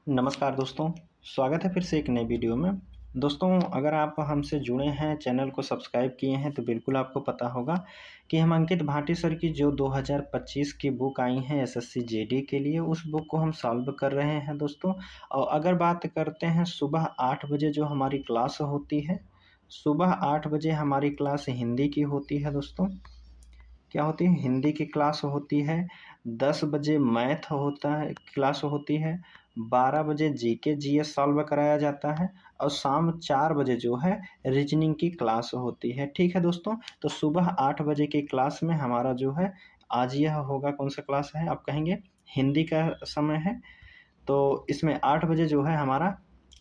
नमस्कार दोस्तों, स्वागत है फिर से एक नई वीडियो में। दोस्तों, अगर आप हमसे जुड़े हैं, चैनल को सब्सक्राइब किए हैं, तो बिल्कुल आपको पता होगा कि हम अंकित भाटी सर की जो 2025 की बुक आई हैं एसएससी जेडी के लिए, उस बुक को हम सॉल्व कर रहे हैं दोस्तों। और अगर बात करते हैं सुबह 8 बजे जो हमारी क्लास होती है, सुबह 8 बजे हमारी क्लास हिंदी की होती है दोस्तों। क्या होती है? हिंदी की क्लास होती है। 10 बजे मैथ होता है क्लास होती है। 12 बजे जीके जीएस सॉल्व कराया जाता है और शाम 4 बजे जो है रीजनिंग की क्लास होती है। ठीक है दोस्तों, तो सुबह 8 बजे की क्लास में हमारा जो है आज यह होगा, कौन सा क्लास है आप कहेंगे? हिंदी का समय है। तो इसमें 8 बजे जो है हमारा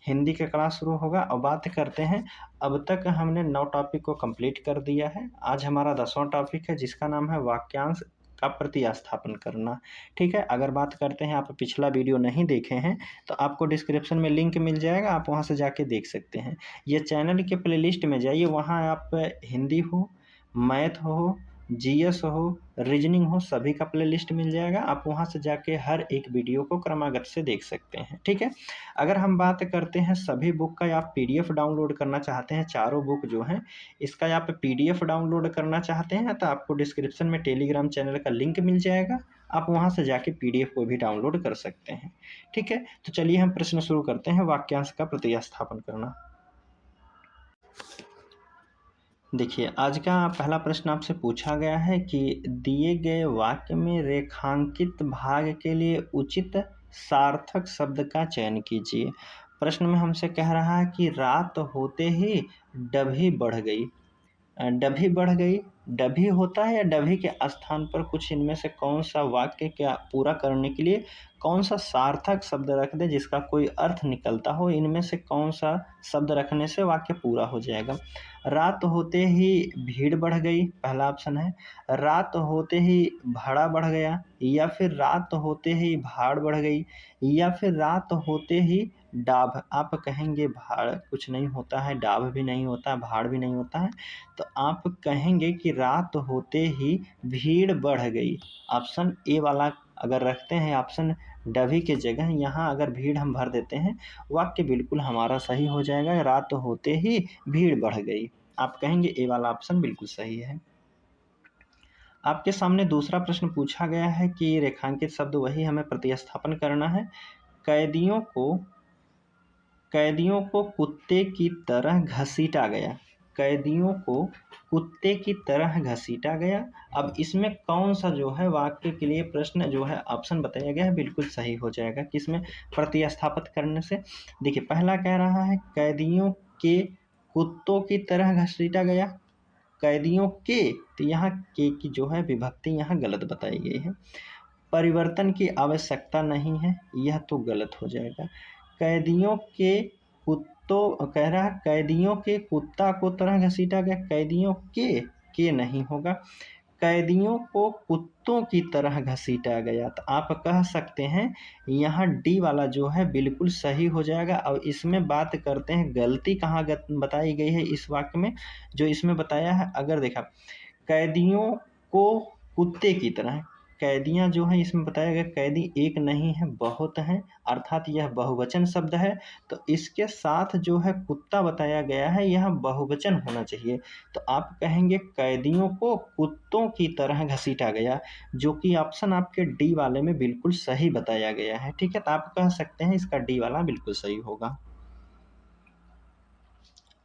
हिंदी का क्लास शुरू होगा। और बात करते हैं, अब तक हमने 9 टॉपिक को कंप्लीट कर दिया है। आज हमारा 10वां टॉपिक है जिसका नाम है वाक्यांश का प्रतिस्थापन करना। ठीक है, अगर बात करते हैं, आप पिछला वीडियो नहीं देखे हैं तो आपको डिस्क्रिप्शन में लिंक मिल जाएगा, आप वहाँ से जाके देख सकते हैं। ये चैनल के प्लेलिस्ट में जाइए, वहाँ आप हिंदी हो, मैथ हो, जीएस हो, रीजनिंग हो, सभी का प्लेलिस्ट मिल जाएगा। आप वहाँ से जाके हर एक वीडियो को क्रमागत से देख सकते हैं। ठीक है, अगर हम बात करते हैं सभी बुक का, आप पीडीएफ डाउनलोड करना चाहते हैं, चारों बुक जो हैं इसका आप पीडीएफ डाउनलोड करना चाहते हैं तो आपको डिस्क्रिप्शन में टेलीग्राम चैनल का लिंक मिल जाएगा, आप वहाँ से जाके पीडीएफ को भी डाउनलोड कर सकते हैं। ठीक है, तो चलिए हम प्रश्न शुरू करते हैं, वाक्यांश का प्रतिस्थापन करना। देखिए, आज का पहला प्रश्न आपसे पूछा गया है कि दिए गए वाक्य में रेखांकित भाग के लिए उचित सार्थक शब्द का चयन कीजिए। प्रश्न में हमसे कह रहा है कि रात होते ही डभी बढ़ गई। डभी बढ़ गई, डभी होता है या डभी के स्थान पर कुछ इनमें से कौन सा वाक्य क्या पूरा करने के लिए कौन सा सार्थक शब्द रख दे जिसका कोई अर्थ निकलता हो, इनमें से कौन सा शब्द रखने से वाक्य पूरा हो जाएगा। रात होते ही भीड़ बढ़ गई, पहला ऑप्शन है। रात होते ही भाड़ा बढ़ गया, या फिर रात होते ही भाड़ बढ़ गई, या फिर रात होते ही डाभ। आप कहेंगे भाड़ कुछ नहीं होता है, डाभ भी नहीं होता, भाड़ भी नहीं होता है, तो आप कहेंगे कि रात होते ही भीड़ बढ़ गई। ऑप्शन ए वाला अगर रखते हैं, ऑप्शन डभी के जगह यहाँ अगर भीड़ हम भर देते हैं, वाक्य बिल्कुल हमारा सही हो जाएगा, रात होते ही भीड़ बढ़ गई। आप कहेंगे ए वाला ऑप्शन बिल्कुल सही है। आपके सामने दूसरा प्रश्न पूछा गया है कि रेखांकित शब्द वही हमें प्रतिस्थापन करना है। कैदियों को कुत्ते की तरह घसीटा गया। कैदियों को कुत्ते की तरह घसीटा गया। अब इसमें कौन सा जो है वाक्य के लिए प्रश्न जो है ऑप्शन बताया गया है बिल्कुल सही हो जाएगा, किसमें प्रतिस्थापित करने से। देखिए, पहला कह रहा है कैदियों के कुत्तों की तरह घसीटा गया। कैदियों के, तो यहाँ के की जो है विभक्ति यहाँ गलत बताई गई है। परिवर्तन की आवश्यकता नहीं है, यह तो गलत हो जाएगा। कैदियों के कुत्तों कह रहा है कैदियों के कुत्ता को तरह घसीटा गया, कैदियों के नहीं होगा, कैदियों को कुत्तों की तरह घसीटा गया। तो आप कह सकते हैं यहाँ डी वाला जो है बिल्कुल सही हो जाएगा। और इसमें बात करते हैं गलती कहाँ बताई गई है इस वाक्य में, जो इसमें बताया है, अगर देखा कैदियों को कुत्ते की तरह, कैदियाँ जो हैं इसमें बताया गया कैदी एक नहीं है, बहुत हैं, अर्थात यह बहुवचन शब्द है। तो इसके साथ जो है कुत्ता बताया गया है, यह बहुवचन होना चाहिए। तो आप कहेंगे कैदियों को कुत्तों की तरह घसीटा गया, जो कि ऑप्शन आपके डी वाले में बिल्कुल सही बताया गया है। ठीक है, तो आप कह सकते हैं इसका डी वाला बिल्कुल सही होगा।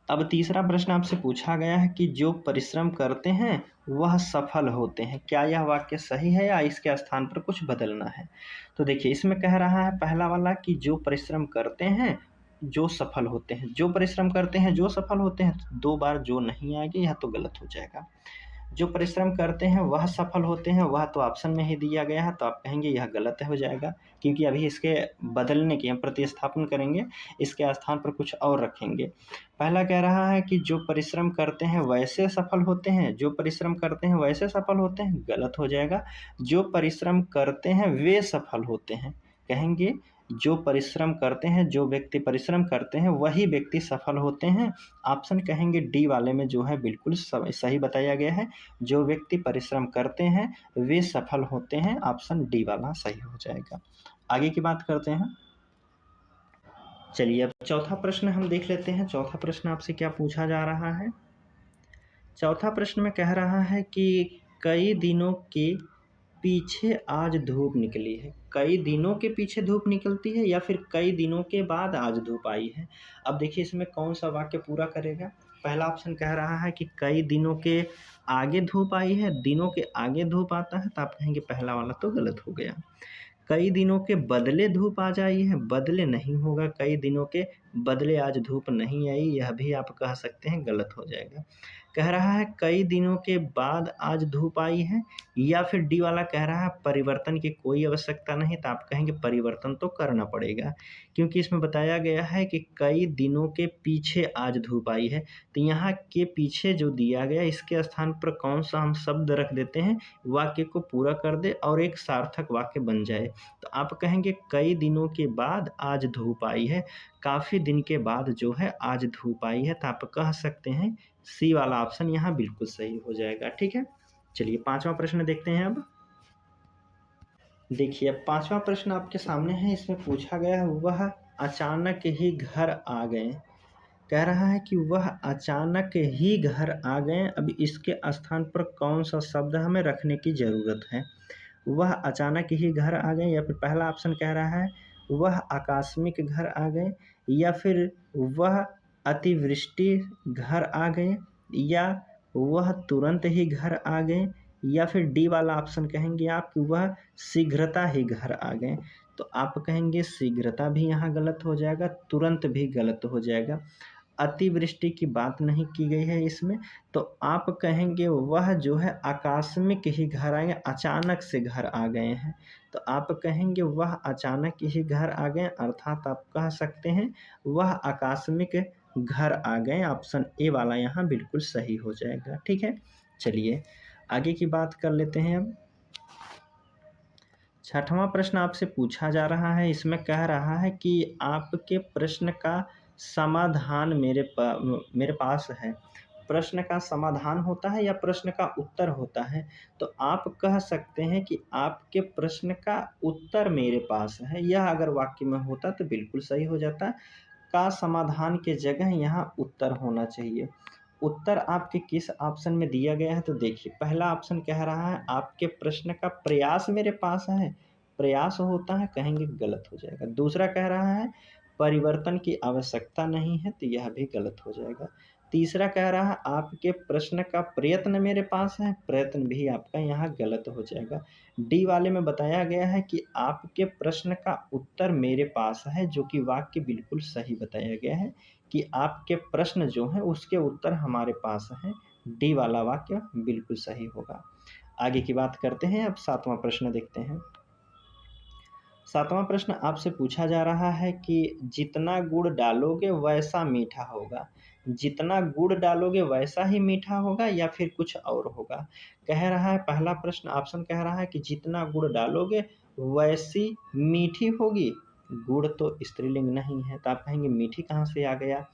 अब तीसरा प्रश्न आपसे पूछा गया है कि जो परिश्रम करते हैं वह सफल होते हैं। क्या यह वाक्य सही है या इसके स्थान पर कुछ बदलना है? तो देखिए, इसमें कह रहा है पहला वाला कि जो परिश्रम करते हैं जो सफल होते हैं। जो परिश्रम करते हैं जो सफल होते हैं, तो 2 बार जो नहीं आएगी, यह तो गलत हो जाएगा। जो परिश्रम करते हैं वह सफल होते हैं, वह तो ऑप्शन में ही दिया गया है, तो आप कहेंगे यह गलत हो जाएगा, क्योंकि अभी इसके बदलने की हम प्रतिस्थापन करेंगे, इसके स्थान पर कुछ और रखेंगे। पहला कह रहा है कि जो परिश्रम करते हैं वैसे सफल होते हैं, जो परिश्रम करते हैं वैसे सफल होते हैं, गलत हो जाएगा। जो परिश्रम करते हैं वे सफल होते हैं, कहेंगे जो परिश्रम करते हैं, जो व्यक्ति परिश्रम करते हैं वही व्यक्ति सफल होते हैं। ऑप्शन कहेंगे डी वाले में जो है बिल्कुल सही बताया गया है, जो व्यक्ति परिश्रम करते हैं वे सफल होते हैं, ऑप्शन डी वाला सही हो जाएगा। आगे की बात करते हैं। चलिए अब चौथा प्रश्न हम देख लेते हैं। चौथा प्रश्न आपसे क्या पूछा जा रहा है। चौथा प्रश्न में कह रहा है कि कई दिनों के पीछे आज धूप निकली है। कई दिनों के पीछे धूप निकलती है या फिर कई दिनों के बाद आज धूप आई है। अब देखिए इसमें कौन सा वाक्य पूरा करेगा। पहला ऑप्शन कह रहा है कि कई दिनों के आगे धूप आई है, दिनों के आगे धूप आता है, तो आप कहेंगे पहला वाला तो गलत हो गया। कई दिनों के बदले धूप आज आई है, बदले नहीं होगा, कई दिनों के बदले आज धूप नहीं आई, यह भी आप कह सकते हैं, गलत हो जाएगा। कह रहा है कई दिनों के बाद आज धूप आई है, या फिर डी वाला कह रहा है परिवर्तन की कोई आवश्यकता नहीं, तो आप कहेंगे परिवर्तन तो करना पड़ेगा, क्योंकि इसमें बताया गया है कि कई दिनों के पीछे आज धूप आई है। तो यहाँ के पीछे जो दिया गया इसके स्थान पर कौन सा हम शब्द रख देते हैं, वाक्य को पूरा कर दे और एक सार्थक वाक्य बन जाए। तो आप कहेंगे कई दिनों के बाद आज धूप आई है, काफ़ी दिन के बाद जो है आज धूप आई है, तो आप कह सकते हैं सी वाला ऑप्शन यहाँ बिल्कुल सही हो जाएगा। ठीक है, चलिए पांचवा प्रश्न देखते हैं। अब देखिए अब पांचवा प्रश्न आपके सामने है। इसमें पूछा गया है वह अचानक ही घर आ गए। कह रहा है कि वह अचानक ही घर आ गए। अब इसके स्थान पर कौन सा शब्द हमें रखने की ज़रूरत है। वह अचानक ही घर आ गए, या फिर पहला ऑप्शन कह रहा है वह आकस्मिक घर आ गए, या फिर वह अतिवृष्टि घर आ गए, या वह तुरंत ही घर आ गए, या फिर डी वाला ऑप्शन कहेंगे आप कि वह शीघ्रता ही घर आ गए। तो आप कहेंगे शीघ्रता भी यहाँ गलत हो जाएगा, तुरंत भी गलत हो जाएगा, अतिवृष्टि की बात नहीं की गई है इसमें। तो आप कहेंगे वह जो है आकस्मिक ही घर आए, अचानक से घर आ गए हैं। तो आप कहेंगे वह अचानक ही घर आ गए, अर्थात आप कह सकते हैं वह आकस्मिक घर आ गए। ऑप्शन ए वाला यहाँ बिल्कुल सही हो जाएगा। ठीक है, चलिए आगे की बात कर लेते हैं। अब छठवां प्रश्न आपसे पूछा जा रहा है। इसमें कह रहा है कि आपके प्रश्न का समाधान मेरे पास है। प्रश्न का समाधान होता है या प्रश्न का उत्तर होता है, तो आप कह सकते हैं कि आपके प्रश्न का उत्तर मेरे पास है। यह अगर वाक्य में होता तो बिल्कुल सही हो जाता। का समाधान के जगह यहाँ उत्तर होना चाहिए। उत्तर आपके किस ऑप्शन में दिया गया है, तो देखिए पहला ऑप्शन कह रहा है आपके प्रश्न का प्रयास मेरे पास है। प्रयास होता है, कहेंगे गलत हो जाएगा। दूसरा कह रहा है परिवर्तन की आवश्यकता नहीं है, तो यह भी गलत हो जाएगा। तीसरा कह रहा है आपके प्रश्न का प्रयत्न मेरे पास है, प्रयत्न भी आपका यहाँ गलत हो जाएगा। डी वाले में बताया गया है कि आपके प्रश्न का उत्तर मेरे पास है, जो कि वाक्य बिल्कुल सही बताया गया है कि आपके प्रश्न जो हैं उसके उत्तर हमारे पास हैं। डी वाला वाक्य बिल्कुल सही होगा। आगे की बात करते हैं। अब सातवां प्रश्न देखते हैं। सातवां प्रश्न आपसे पूछा जा रहा है कि जितना गुड़ डालोगे वैसा मीठा होगा। जितना गुड़ डालोगे वैसा ही मीठा होगा या फिर कुछ और होगा। कह रहा है पहला प्रश्न ऑप्शन कह रहा है कि जितना गुड़ डालोगे वैसी मीठी होगी। गुड़ तो स्त्रीलिंग नहीं है, तो आप कहेंगे मीठी कहाँ से आ गया।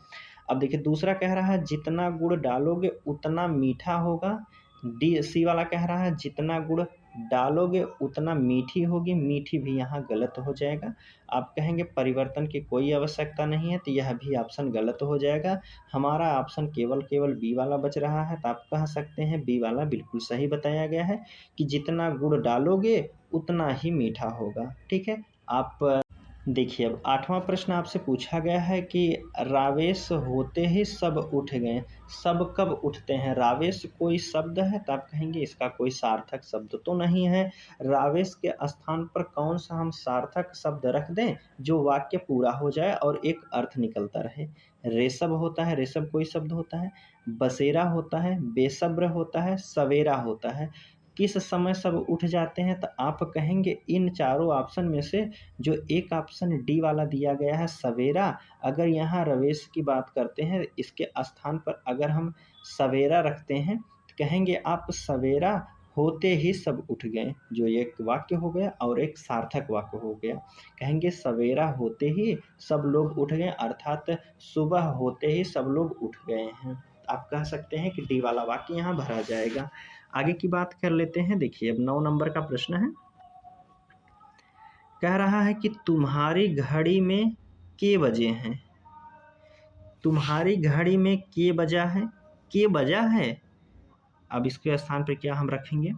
अब देखिए दूसरा कह रहा है जितना गुड़ डालोगे उतना मीठा होगा। डी सी वाला कह रहा है जितना गुड़ डालोगे उतना मीठी होगी। मीठी भी यहाँ गलत हो जाएगा। आप कहेंगे परिवर्तन की कोई आवश्यकता नहीं है, तो यह भी ऑप्शन गलत हो जाएगा। हमारा ऑप्शन केवल बी वाला बच रहा है, तो आप कह सकते हैं बी वाला बिल्कुल सही बताया गया है कि जितना गुड़ डालोगे उतना ही मीठा होगा। ठीक है, आप देखिए अब आठवां प्रश्न आपसे पूछा गया है कि रावेश होते ही सब उठ गए। सब कब उठते हैं। रावेश कोई शब्द है, तो आप कहेंगे इसका कोई सार्थक शब्द तो नहीं है। रावेश के स्थान पर कौन सा हम सार्थक शब्द रख दें जो वाक्य पूरा हो जाए और एक अर्थ निकलता रहे। रेशब होता है, रेशब कोई शब्द होता है। बसेरा होता है, बेसब्र होता है, सवेरा होता है। किस समय सब उठ जाते हैं, तो आप कहेंगे इन चारों ऑप्शन में से जो एक ऑप्शन डी वाला दिया गया है सवेरा। अगर यहाँ रवेश की बात करते हैं, इसके स्थान पर अगर हम सवेरा रखते हैं तो कहेंगे आप सवेरा होते ही सब उठ गए, जो एक वाक्य हो गया और एक सार्थक वाक्य हो गया। कहेंगे सवेरा होते ही सब लोग उठ गए, अर्थात सुबह होते ही सब लोग उठ गए हैं। आप कह सकते हैं कि डी वाला वाक्य यहाँ भरा जाएगा। आगे की बात कर लेते हैं। देखिए अब 9 नंबर का प्रश्न है। कह रहा है कि तुम्हारी घड़ी में के बजे हैं। तुम्हारी घड़ी में के बजा है, के बजा है। अब इसके स्थान पर क्या हम रखेंगे?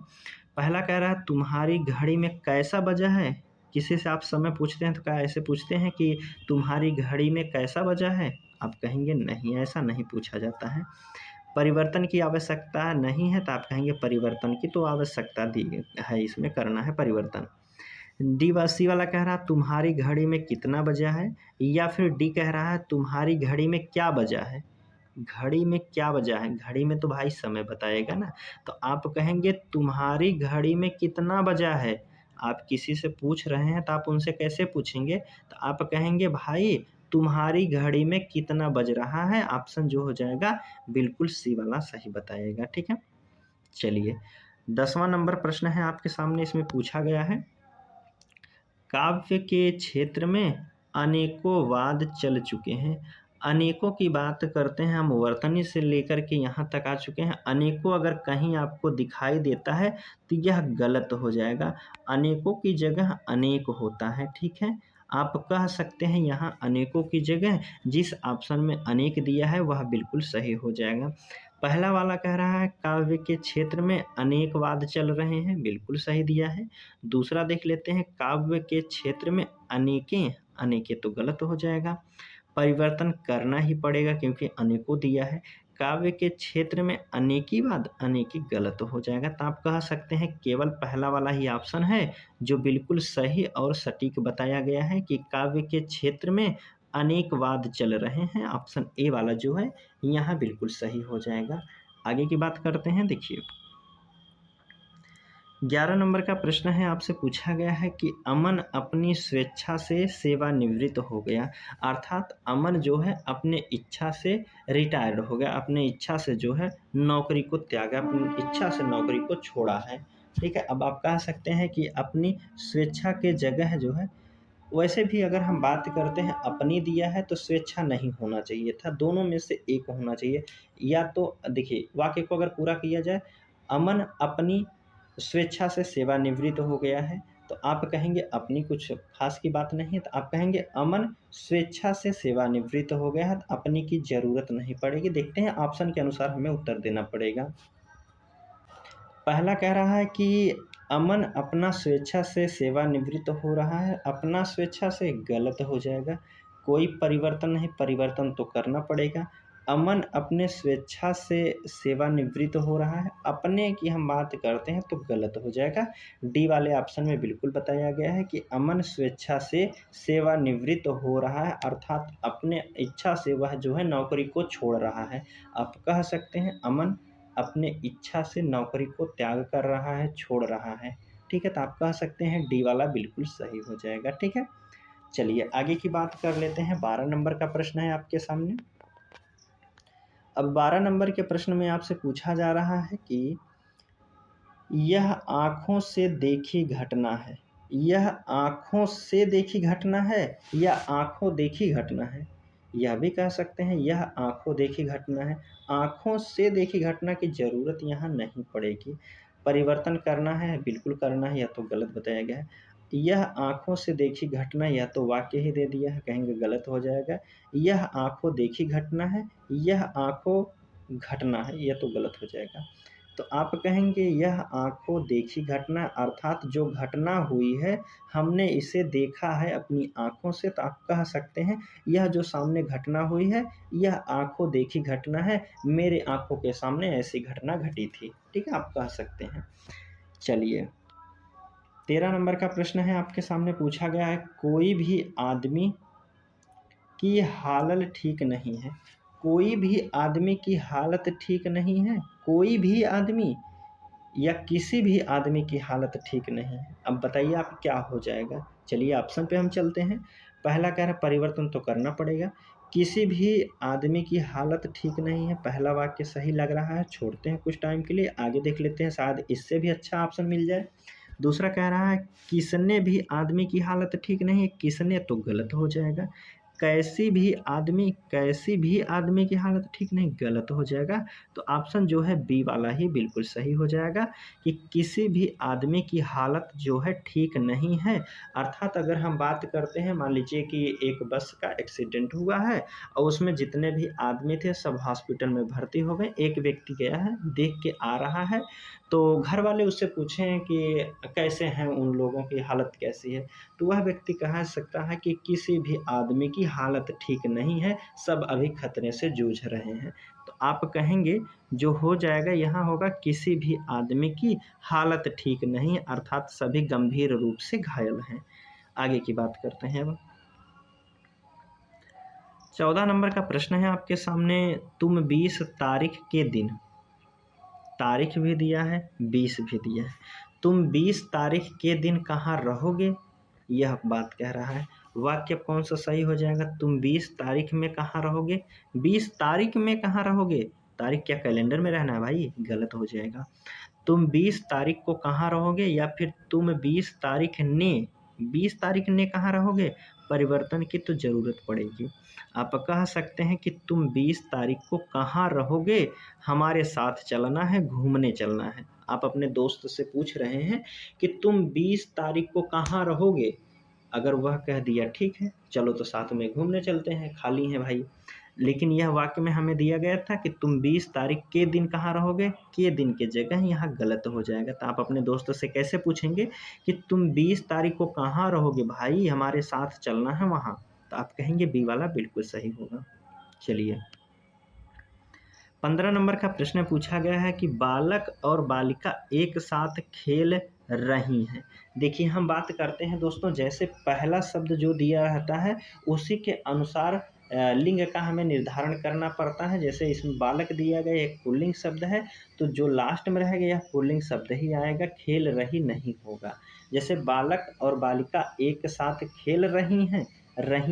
पहला कह रहा है तुम्हारी घड़ी में कैसा बजा है। किसी से आप समय पूछते हैं तो क्या ऐसे पूछते हैं कि तुम्हारी घड़ी में कैसा बजा है? आप कहेंगे नहीं, ऐसा नहीं पूछा जाता है। परिवर्तन की आवश्यकता नहीं है तो आप कहेंगे परिवर्तन की तो आवश्यकता दी है, इसमें करना है परिवर्तन। सी वाला कह रहा है तुम्हारी घड़ी में कितना बजा है, या फिर डी कह रहा है तुम्हारी घड़ी में क्या बजा है। घड़ी में क्या बजा है, घड़ी में तो भाई समय बताएगा ना, तो आप कहेंगे तुम्हारी घड़ी में कितना बजा है। आप किसी से पूछ रहे हैं तो आप उनसे कैसे पूछेंगे, तो आप कहेंगे भाई तुम्हारी घड़ी में कितना बज रहा है। ऑप्शन जो हो जाएगा बिल्कुल सी वाला सही बताएगा। ठीक है, चलिए 10वां नंबर प्रश्न है आपके सामने। इसमें पूछा गया है काव्य के क्षेत्र में अनेकों वाद चल चुके हैं। अनेकों की बात करते हैं हम, वर्तनी से लेकर के यहाँ तक आ चुके हैं। अनेकों अगर कहीं आपको दिखाई देता है तो यह गलत हो जाएगा। अनेकों की जगह अनेक होता है। ठीक है, आप कह सकते हैं यहाँ अनेकों की जगह जिस ऑप्शन में अनेक दिया है वह बिल्कुल सही हो जाएगा। पहला वाला कह रहा है काव्य के क्षेत्र में अनेक वाद चल रहे हैं, बिल्कुल सही दिया है। दूसरा देख लेते हैं काव्य के क्षेत्र में अनेकें, अनेकें तो गलत हो जाएगा। परिवर्तन करना ही पड़ेगा क्योंकि अनेकों दिया है। काव्य के क्षेत्र में अनेकीवाद, अनेकी गलत हो जाएगा। तो आप कह सकते हैं केवल पहला वाला ही ऑप्शन है जो बिल्कुल सही और सटीक बताया गया है कि काव्य के क्षेत्र में अनेक वाद चल रहे हैं। ऑप्शन ए वाला जो है यहाँ बिल्कुल सही हो जाएगा। आगे की बात करते हैं। देखिए 11 नंबर का प्रश्न है, आपसे पूछा गया है कि अमन अपनी स्वेच्छा से सेवानिवृत्त हो गया। अर्थात अमन जो है अपने इच्छा से रिटायर्ड हो गया, अपने इच्छा से जो है नौकरी को त्यागा, अपनी इच्छा से नौकरी को छोड़ा है। ठीक है, अब आप कह सकते हैं कि अपनी स्वेच्छा के जगह जो है, वैसे भी अगर हम बात करते हैं अपनी दिया है तो स्वेच्छा नहीं होना चाहिए था, दोनों में से एक होना चाहिए। या तो देखिए वाक्य को अगर पूरा किया जाए, अमन अपनी स्वेच्छा से सेवानिवृत्त हो गया है, तो आप कहेंगे अपनी कुछ खास की बात नहीं है, तो आप कहेंगे अमन स्वेच्छा से सेवानिवृत्त हो गया है, तो अपनी की जरूरत नहीं पड़ेगी। देखते हैं ऑप्शन के अनुसार हमें उत्तर देना पड़ेगा। पहला कह रहा है कि अमन अपना स्वेच्छा से सेवानिवृत्त हो रहा है, अपना स्वेच्छा से गलत हो जाएगा। कोई परिवर्तन नहीं, परिवर्तन तो करना पड़ेगा। अमन अपने स्वेच्छा से सेवानिवृत्त हो रहा है, अपने की हम बात करते हैं तो गलत हो जाएगा। डी वाले ऑप्शन में बिल्कुल बताया गया है कि अमन स्वेच्छा से सेवानिवृत्त हो रहा है, अर्थात अपने इच्छा से वह जो है नौकरी को छोड़ रहा है। आप कह सकते हैं अमन अपने इच्छा से नौकरी को त्याग कर रहा है, छोड़ रहा है। ठीक है, तो आप कह सकते हैं डी वाला बिल्कुल सही हो जाएगा। ठीक है, चलिए आगे की बात कर लेते हैं। 12 नंबर का प्रश्न है आपके सामने। अब 12 नंबर के प्रश्न में आपसे पूछा जा रहा है कि यह आँखों से देखी घटना है, यह आँखों से देखी घटना है या आँखों देखी घटना है। यह भी कह सकते हैं यह आँखों देखी घटना है। आँखों से देखी घटना की ज़रूरत यहाँ नहीं पड़ेगी। परिवर्तन करना है, बिल्कुल करना है, या तो गलत बताया गया है। यह आँखों से देखी घटना, या तो वाक्य ही दे दिया है, कहेंगे गलत हो जाएगा। यह आँखों देखी घटना है, यह आँखों घटना है, यह तो गलत हो जाएगा। तो आप कहेंगे यह आँखों देखी घटना, अर्थात जो घटना हुई है हमने इसे देखा है अपनी आँखों से। तो आप कह सकते हैं यह जो सामने घटना हुई है यह आँखों देखी घटना है, मेरे आँखों के सामने ऐसी घटना घटी थी। ठीक है, आप कह सकते हैं। चलिए 13 नंबर का प्रश्न है आपके सामने। पूछा गया है कोई भी आदमी की हालत ठीक नहीं है, कोई भी आदमी की हालत ठीक नहीं है, कोई भी आदमी या किसी भी आदमी की हालत ठीक नहीं है। अब बताइए आप क्या हो जाएगा। चलिए ऑप्शन पे हम चलते हैं। पहला कह रहा है परिवर्तन तो करना पड़ेगा, किसी भी आदमी की हालत ठीक नहीं है, पहला वाक्य सही लग रहा है, छोड़ते हैं कुछ टाइम के लिए, आगे देख लेते हैं शायद इससे भी अच्छा ऑप्शन मिल जाए। दूसरा कह रहा है किसने भी आदमी की हालत ठीक नहीं है, किसने तो गलत हो जाएगा। कैसी भी आदमी की हालत ठीक नहीं, गलत हो जाएगा। तो ऑप्शन जो है बी वाला ही बिल्कुल सही हो जाएगा कि किसी भी आदमी की हालत जो है ठीक नहीं है। अर्थात अगर हम बात करते हैं, मान लीजिए कि एक बस का एक्सीडेंट हुआ है और उसमें जितने भी आदमी थे सब हॉस्पिटल में भर्ती हो गए। एक व्यक्ति गया है, देख के आ रहा है, तो घर वाले उससे पूछें कि कैसे हैं, उन लोगों की हालत कैसी है? तो वह व्यक्ति कह सकता है कि किसी भी आदमी की हालत ठीक नहीं है, सब अभी खतरे से जूझ रहे हैं। तो आप कहेंगे जो हो जाएगा यहाँ होगा किसी भी आदमी की हालत ठीक नहीं है, अर्थात सभी गंभीर रूप से घायल हैं। आगे की बात करते हैं अब। 14 नंबर का प्रश्न है आपके सामने, तुम 20 तारीख के दिन, तारीख भी दिया है 20 भी दिया है, तुम 20 तारीख के दिन कहाँ रहोगे, यह बात कह रहा है। वाक्य कौन सा सही हो जाएगा? तुम 20 तारीख में कहाँ रहोगे? 20 तारीख में कहाँ रहोगे? तारीख क्या कैलेंडर में रहना है भाई? गलत हो जाएगा। तुम 20 तारीख को कहाँ रहोगे, या फिर तुम 20 तारीख ने कहाँ रहोगे? परिवर्तन की तो ज़रूरत पड़ेगी। आप कह सकते हैं कि तुम 20 तारीख को कहाँ रहोगे? हमारे साथ चलना है, घूमने चलना है। आप अपने दोस्त से पूछ रहे हैं कि तुम 20 तारीख को कहाँ रहोगे? अगर वह कह दिया ठीक है, चलो तो साथ में घूमने चलते हैं, खाली हैं भाई। लेकिन यह वाक्य में हमें दिया गया था कि तुम 20 तारीख के दिन कहाँ रहोगे, के दिन की जगह यहाँ गलत हो जाएगा। तो आप अपने दोस्त से कैसे पूछेंगे कि तुम 20 तारीख को कहाँ रहोगे भाई, हमारे साथ चलना है वहाँ? तो आप कहेंगे बी वाला बिल्कुल सही होगा। चलिए 15 नंबर का प्रश्न पूछा गया है कि बालक और बालिका एक साथ खेल रही हैं। देखिए हम बात करते हैं दोस्तों, जैसे पहला शब्द जो दिया रहता है उसी के अनुसार लिंग का हमें निर्धारण करना पड़ता है। जैसे इसमें बालक दिया गया एक पुल्लिंग शब्द है, तो जो लास्ट में रहेगा यह पुल्लिंग शब्द ही आएगा, खेल रही नहीं होगा। जैसे बालक और बालिका एक साथ खेल रही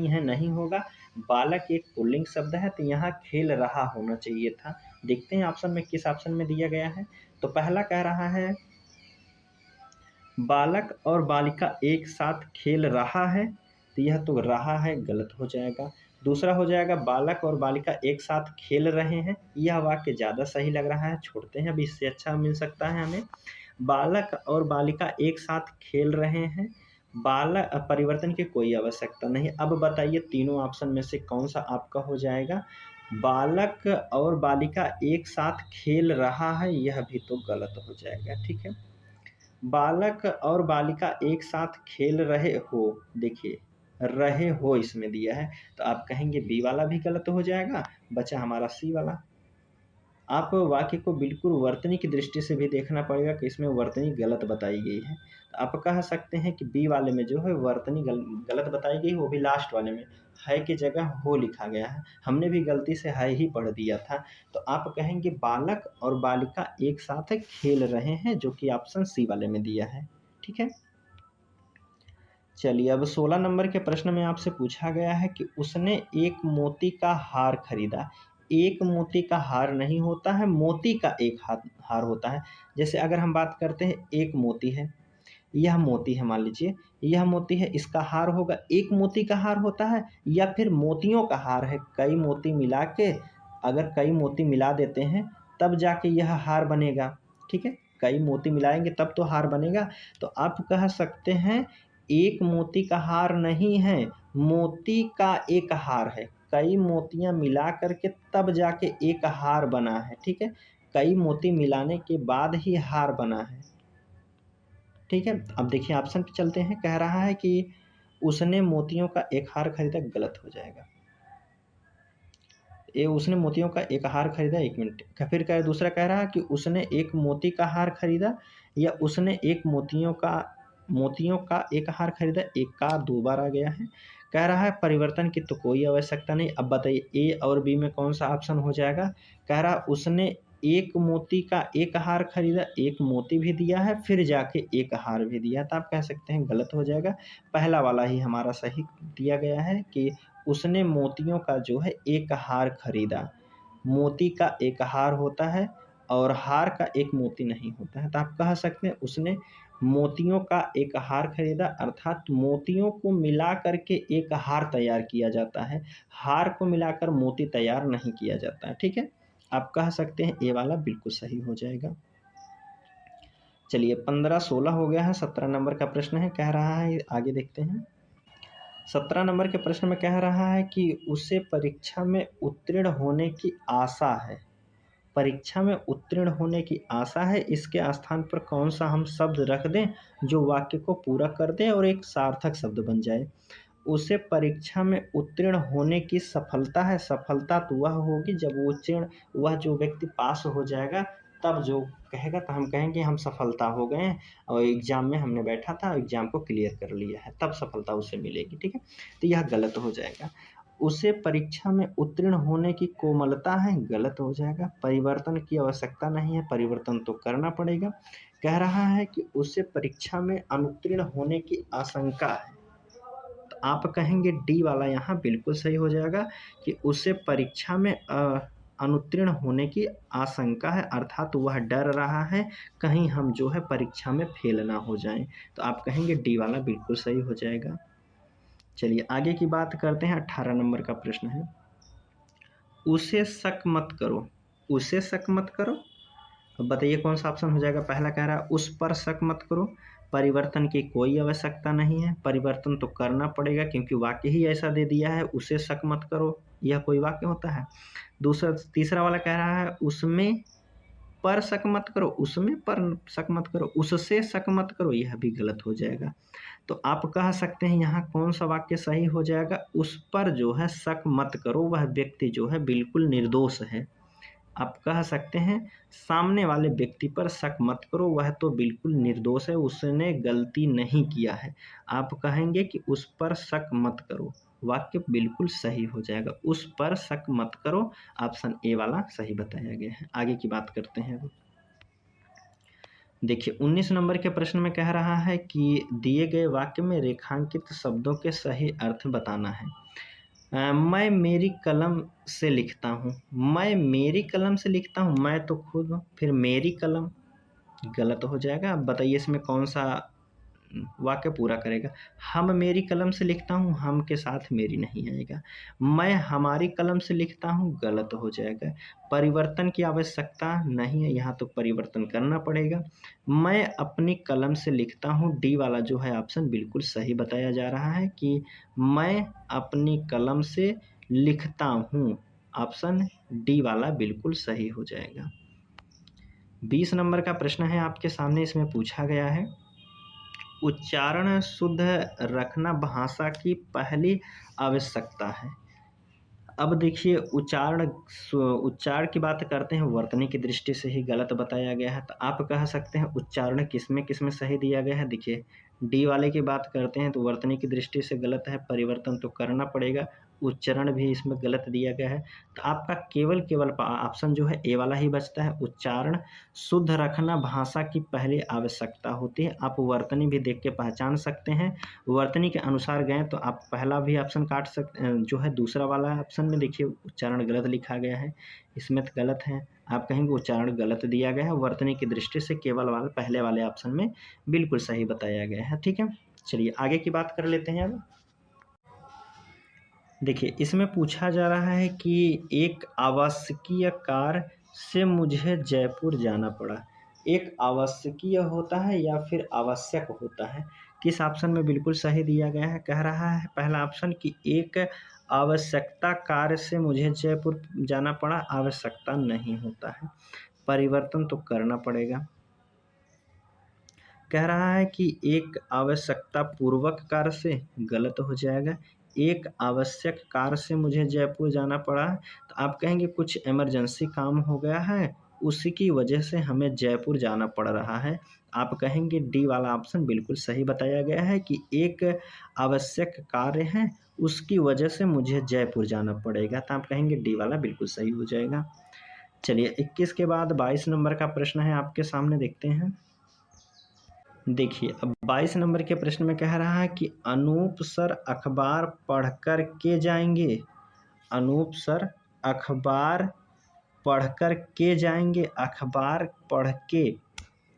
हैं नहीं होगा। बालक एक पुल्लिंग शब्द है, तो यहाँ खेल रहा होना चाहिए था। देखते हैं ऑप्शन में किस ऑप्शन में दिया गया है। तो पहला कह रहा है बालक और बालिका एक साथ खेल रहा है, तो यह तो रहा है गलत हो जाएगा। दूसरा हो जाएगा बालक और बालिका एक साथ खेल रहे हैं, यह वाक्य ज़्यादा सही लग रहा है, छोड़ते हैं, अभी इससे अच्छा मिल सकता है हमें। बालक और बालिका एक साथ खेल रहे हैं, बालक परिवर्तन की कोई आवश्यकता नहीं। अब बताइए तीनों ऑप्शन में से कौन सा आपका हो जाएगा? बालक और बालिका एक साथ खेल रहा है, यह भी तो गलत हो जाएगा। ठीक है, बालक और बालिका एक साथ खेल रहे हो, देखिए रहे हो इसमें दिया है, तो आप कहेंगे बी वाला भी गलत हो जाएगा, बचा हमारा सी वाला। आप वाक्य को बिल्कुल वर्तनी की दृष्टि से भी देखना पड़ेगा कि इसमें वर्तनी गलत बताई गई है। तो आप कह सकते हैं कि बी वाले में जो है वर्तनी गलत बताई गई, वो भी लास्ट वाले में है की जगह हो लिखा गया है, हमने भी गलती से है ही पढ़ दिया था। तो आप कहेंगे बालक और बालिका एक साथ खेल रहे हैं, जो कि ऑप्शन सी वाले में दिया है। ठीक है, चलिए अब 16 नंबर के प्रश्न में आपसे पूछा गया है कि उसने एक मोती का हार खरीदा। एक मोती का हार नहीं होता है, मोती का एक हार होता है। जैसे अगर हम बात करते हैं, एक मोती है, यह मोती है, मान लीजिए यह मोती है, इसका हार होगा, एक मोती का हार होता है, या फिर मोतियों का हार है, कई मोती मिला के, अगर कई मोती मिला देते हैं तब जाके यह हार बनेगा। ठीक है, कई मोती मिलाएंगे तब तो हार बनेगा। तो आप कह सकते हैं एक मोती का हार नहीं है, मोती का एक हार है, कई मोतियां मिला करके तब जाके एक हार बना है। ठीक है, कई मोती मिलाने के बाद ही हार बना है। ठीक है, अब देखिए ऑप्शन पे चलते हैं, कह रहा है कि उसने मोतियों का एक हार खरीदा, गलत हो जाएगा। ये उसने मोतियों का एक हार खरीदा, एक मिनट का, फिर कह दूसरा कह रहा है कि उसने एक मोती का हार खरीदा, या उसने एक मोतियों का एक हार खरीदा, एक का दो बार आ गया है। कह रहा है परिवर्तन की तो कोई आवश्यकता नहीं। अब बताइए ए और बी में कौन सा ऑप्शन हो जाएगा? कह रहा उसने एक मोती का एक हार खरीदा, एक मोती भी दिया है, फिर जाके एक हार भी दिया, तो आप कह सकते हैं गलत हो जाएगा। पहला वाला ही हमारा सही दिया गया है कि उसने मोतियों का जो है एक हार खरीदा। मोती का एक हार होता है और हार का एक मोती नहीं होता है, तो आप कह सकते हैं उसने मोतियों का एक हार खरीदा, अर्थात मोतियों को मिला करके एक हार तैयार किया जाता है, हार को मिलाकर मोती तैयार नहीं किया जाता है। ठीक है, आप कह सकते हैं ए वाला बिल्कुल सही हो जाएगा। चलिए 15-16 हो गया है, 17 नंबर का प्रश्न है, कह रहा है, आगे देखते हैं। 17 नंबर के प्रश्न में कह रहा है कि उसे परीक्षा में उत्तीर्ण होने की आशा है। परीक्षा में उत्तीर्ण होने की आशा है, इसके स्थान पर कौन सा हम शब्द रख दें जो वाक्य को पूरा कर दे और एक सार्थक शब्द बन जाए। उसे परीक्षा में उत्तीर्ण होने की सफलता है। सफलता तो वह होगी जब वह जो व्यक्ति पास हो जाएगा, तब जो कहेगा तो हम कहेंगे हम सफलता हो गए हैं और एग्ज़ाम में हमने बैठा था, एग्ज़ाम को क्लियर कर लिया है, तब सफलता उसे मिलेगी। ठीक है, तो यह गलत हो जाएगा। उसे परीक्षा में उत्तीर्ण होने की कोमलता है, गलत हो जाएगा। परिवर्तन की आवश्यकता नहीं है, परिवर्तन तो करना पड़ेगा। कह रहा है कि उसे परीक्षा में अनुत्तीर्ण होने की आशंका है, तो आप कहेंगे डी वाला यहाँ बिल्कुल सही हो जाएगा कि उसे परीक्षा में अनुत्तीर्ण होने की आशंका है, अर्थात वह डर रहा है कहीं हम जो है परीक्षा में फेल ना हो जाएं, तो आप कहेंगे डी वाला बिल्कुल सही हो जाएगा। चलिए आगे की बात करते हैं। 18 नंबर का प्रश्न है, उसे शक मत करो। उसे शक मत करो, अब बताइए कौन सा ऑप्शन हो जाएगा। पहला कह रहा है उस पर शक मत करो, परिवर्तन की कोई आवश्यकता नहीं है, परिवर्तन तो करना पड़ेगा क्योंकि वाक्य ही ऐसा दे दिया है, उसे शक मत करो, यह कोई वाक्य होता है। तीसरा वाला कह रहा है उसमें पर शक मत करो, उसमें पर शक मत करो, उससे शक मत करो, यह भी गलत हो जाएगा। तो आप कह सकते हैं यहाँ कौन सा वाक्य सही हो जाएगा। उस पर जो है शक मत करो, वह व्यक्ति जो है बिल्कुल निर्दोष है। आप कह सकते हैं सामने वाले व्यक्ति पर शक मत करो, वह तो बिल्कुल निर्दोष है, उसने गलती नहीं किया है। आप कहेंगे कि उस पर शक मत करो, वाक्य बिल्कुल सही हो जाएगा। उस पर शक मत करो, ऑप्शन ए वाला सही बताया गया है। आगे की बात करते हैं। देखिए 19 नंबर के प्रश्न में कह रहा है कि दिए गए वाक्य में रेखांकित शब्दों के सही अर्थ बताना है। मैं मेरी कलम से लिखता हूँ, मैं मेरी कलम से लिखता हूँ, मैं तो खुद हूँ, फिर मेरी कलम गलत हो जाएगा। अब बताइए इसमें कौन सा वाक्य पूरा करेगा। हम मेरी कलम से लिखता हूँ, हम के साथ मेरी नहीं आएगा। मैं हमारी कलम से लिखता हूँ, गलत हो जाएगा। परिवर्तन की आवश्यकता नहीं है, यहाँ तो परिवर्तन करना पड़ेगा। मैं अपनी कलम से लिखता हूँ, डी वाला जो है ऑप्शन बिल्कुल सही बताया जा रहा है कि मैं अपनी कलम से लिखता हूँ, ऑप्शन डी वाला बिल्कुल सही हो जाएगा। 20 नंबर का प्रश्न है आपके सामने, इसमें पूछा गया है उच्चारण शुद्ध रखना भाषा की पहली आवश्यकता है। अब देखिए उच्चारण की बात करते हैं, वर्तनी की दृष्टि से ही गलत बताया गया है, तो आप कह सकते हैं उच्चारण किसमें सही दिया गया है। देखिए डी वाले की बात करते हैं तो वर्तनी की दृष्टि से गलत है, परिवर्तन तो करना पड़ेगा, उच्चारण भी इसमें गलत दिया गया है, तो आपका केवल ऑप्शन जो है ए वाला ही बचता है। उच्चारण शुद्ध रखना भाषा की पहली आवश्यकता होती है। आप वर्तनी भी देख के पहचान सकते हैं, वर्तनी के अनुसार गए तो आप पहला भी ऑप्शन काट सकते, जो है दूसरा वाला ऑप्शन में देखिए उच्चारण गलत लिखा गया है, इसमें तो गलत है, आप कहेंगे उच्चारण गलत दिया गया है। वर्तनी की दृष्टि से केवल वाले पहले वाले ऑप्शन में बिल्कुल सही बताया गया है। ठीक है, चलिए आगे की बात कर लेते हैं। अब देखिए इसमें पूछा जा रहा है कि एक आवश्यकीय कार्य से मुझे जयपुर जाना पड़ा। एक आवश्यकीय होता है या फिर आवश्यक होता है, किस ऑप्शन में बिल्कुल सही दिया गया है। कह रहा है पहला ऑप्शन कि एक आवश्यकता कार्य से मुझे जयपुर जाना पड़ा, आवश्यकता नहीं होता है, परिवर्तन तो करना पड़ेगा। कह रहा है कि एक आवश्यकता पूर्वक कार्य से, गलत हो जाएगा। एक आवश्यक कार्य से मुझे जयपुर जाना पड़ा, तो आप कहेंगे कुछ इमरजेंसी काम हो गया है, उसी की वजह से हमें जयपुर जाना पड़ रहा है। आप कहेंगे डी वाला ऑप्शन बिल्कुल सही बताया गया है कि एक आवश्यक कार्य है, उसकी वजह से मुझे जयपुर जाना पड़ेगा, तो आप कहेंगे डी वाला बिल्कुल सही हो जाएगा। चलिए 21 के बाद 22 नंबर का प्रश्न है आपके सामने, देखते हैं। देखिए अब 22 नंबर के प्रश्न में कह रहा है कि अनूप सर अखबार पढ़कर के जाएंगे। अनूप सर अखबार पढ़कर के जाएंगे, अखबार पढ़ के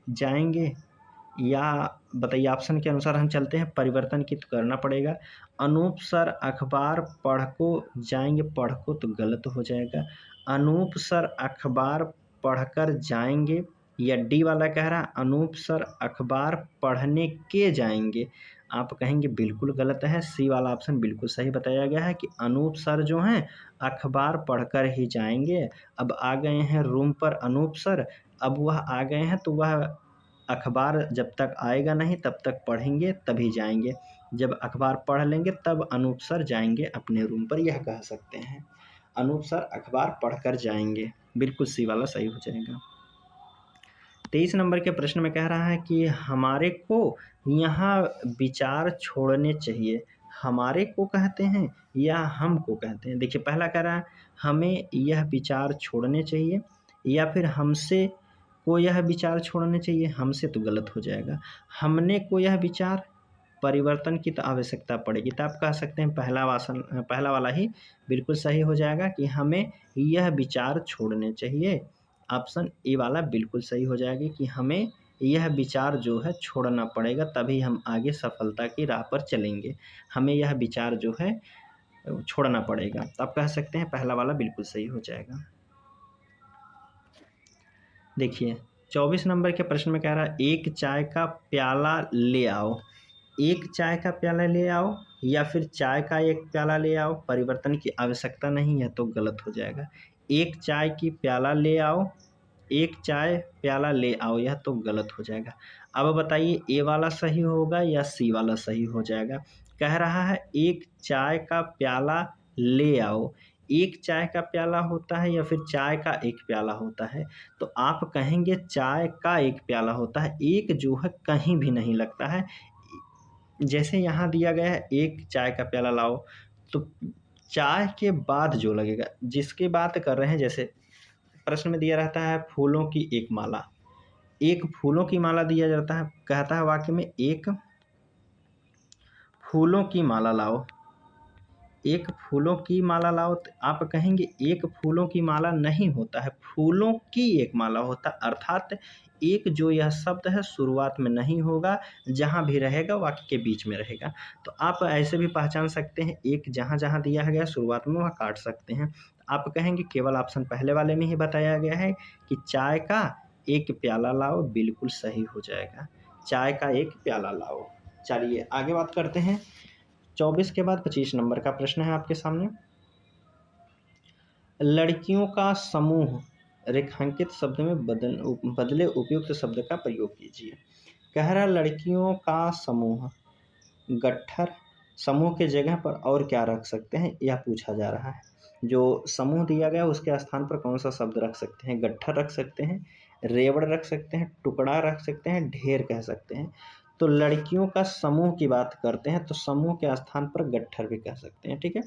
जाएंगे, या बताइए, ऑप्शन के अनुसार हम चलते हैं, परिवर्तन की तो करना पड़ेगा। अनूप सर अखबार पढ़ को जाएंगे, पढ़ को तो गलत हो जाएगा। अनूप सर अखबार पढ़कर जाएंगे, या डी वाला कह रहा है अनूप सर अखबार पढ़ने के जाएंगे। आप कहेंगे बिल्कुल गलत है, सी वाला ऑप्शन बिल्कुल सही बताया गया है कि अनूप सर जो हैं अखबार पढ़कर ही जाएंगे। अब आ गए हैं रूम पर अनूप सर, अब वह आ गए हैं तो वह अखबार जब तक आएगा नहीं तब तक पढ़ेंगे तभी जाएंगे। जब अखबार पढ़ लेंगे तब अनूप सर जाएंगे अपने रूम पर, यह कह सकते हैं। अनूप सर अखबार पढ़कर जाएंगे, बिल्कुल सी वाला सही हो जाएगा। 23 नंबर के प्रश्न में कह रहा है कि हमारे को यहाँ विचार छोड़ने चाहिए। हमारे को कहते हैं या हमको कहते हैं? देखिए, पहला कह रहा है हमें यह विचार छोड़ने चाहिए, या फिर हमसे को यह विचार छोड़ने चाहिए। हमसे तो गलत हो जाएगा। हमने को यह विचार, परिवर्तन की तो आवश्यकता पड़ेगी, तो आप कह सकते हैं पहला वाला ही बिल्कुल सही हो जाएगा कि हमें यह विचार छोड़ने चाहिए। ऑप्शन ए वाला बिल्कुल सही हो जाएगी कि हमें यह विचार जो है छोड़ना पड़ेगा, तभी हम आगे सफलता की राह पर चलेंगे। हमें यह विचार जो है छोड़ना पड़ेगा, तो आप कह सकते हैं पहला वाला बिल्कुल सही हो जाएगा। देखिए, 24 नंबर के प्रश्न में कह रहा है एक चाय का प्याला ले आओ। एक चाय का प्याला ले आओ या फिर चाय का एक प्याला ले आओ, परिवर्तन की आवश्यकता नहीं है तो गलत हो जाएगा। एक चाय की प्याला ले आओ, एक चाय प्याला ले आओ, यह तो गलत हो जाएगा। अब बताइए ए वाला सही होगा या सी वाला सही हो जाएगा? कह रहा है एक चाय का प्याला ले आओ। एक चाय का प्याला होता है या फिर चाय का एक प्याला होता है? तो आप कहेंगे चाय का एक प्याला होता है। एक जो है कहीं भी नहीं लगता है। जैसे यहाँ दिया गया है एक चाय का प्याला लाओ, तो चाय के बाद जो लगेगा, जिसकी बात कर रहे हैं, जैसे प्रश्न में दिया रहता है फूलों की एक माला, एक फूलों की माला दिया जाता है, कहता है वाक्य में एक फूलों की माला लाओ, एक फूलों की माला लाओ, तो आप कहेंगे एक फूलों की माला नहीं होता है, फूलों की एक माला होता है। अर्थात एक जो यह शब्द है शुरुआत में नहीं होगा, जहाँ भी रहेगा वाक्य के बीच में रहेगा। तो आप ऐसे भी पहचान सकते हैं, एक जहाँ जहाँ दिया गया शुरुआत में वह काट सकते हैं। आप कहेंगे केवल ऑप्शन पहले वाले में ही बताया गया है कि चाय का एक प्याला लाओ, बिल्कुल सही हो जाएगा। चाय का एक प्याला लाओ। चलिए आगे बात करते हैं। 24 के बाद 25 नंबर का प्रश्न है आपके सामने। लड़कियों का समूह रेखांकित शब्द में बदले उपयुक्त शब्द का प्रयोग कीजिए। कह रहा लड़कियों का समूह, गट्ठर, समूह के जगह पर और क्या रख सकते हैं, यह पूछा जा रहा है। जो समूह दिया गया उसके स्थान पर कौन सा शब्द रख सकते हैं? गट्ठर रख सकते हैं, रेवड़ रख सकते हैं, टुकड़ा रख सकते हैं, ढेर कह सकते हैं। तो लड़कियों का समूह की बात करते हैं तो समूह के स्थान पर गट्ठर भी कह सकते हैं। ठीक है,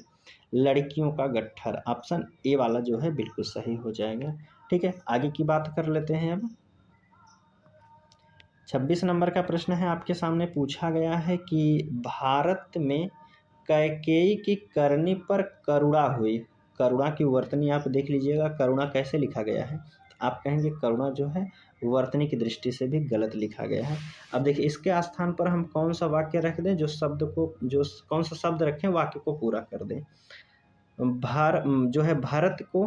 लड़कियों का गट्ठर, ऑप्शन ए वाला जो है बिल्कुल सही हो जाएगा। ठीक है, आगे की बात कर लेते हैं। अब 26 नंबर का प्रश्न है आपके सामने, पूछा गया है कि भारत में कैकेयी की करनी पर करुणा हुई। करुणा की वर्तनी आप देख लीजिएगा, करुणा कैसे लिखा गया है। आप कहेंगे करुणा जो है वर्तनी की दृष्टि से भी गलत लिखा गया है। अब देखिए इसके स्थान पर हम कौन सा वाक्य रख दें, जो कौन सा शब्द रखें वाक्य को पूरा कर दें। जो है भारत को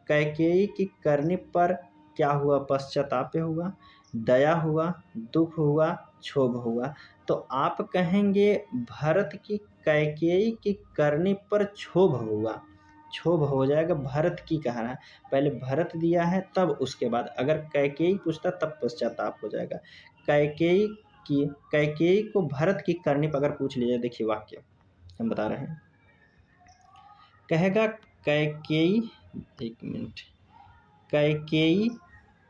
कैकेयी की करनी पर क्या हुआ? पश्चाताप हुआ, दया हुआ, दुख हुआ, क्षोभ हुआ। तो आप कहेंगे भरत की कैकेयी की करनी पर क्षोभ हुआ, क्षोभ हो जाएगा। भरत की कह रहा है, पहले भरत दिया है तब उसके बाद अगर कैकेयी पूछता तब पश्चाताप हो जाएगा। कैकेयी को भरत की करनी पर अगर पूछ लीजिए, देखिए वाक्य हम बता रहे हैं, कहेगा कैकेयी, एक मिनट, कैकेयी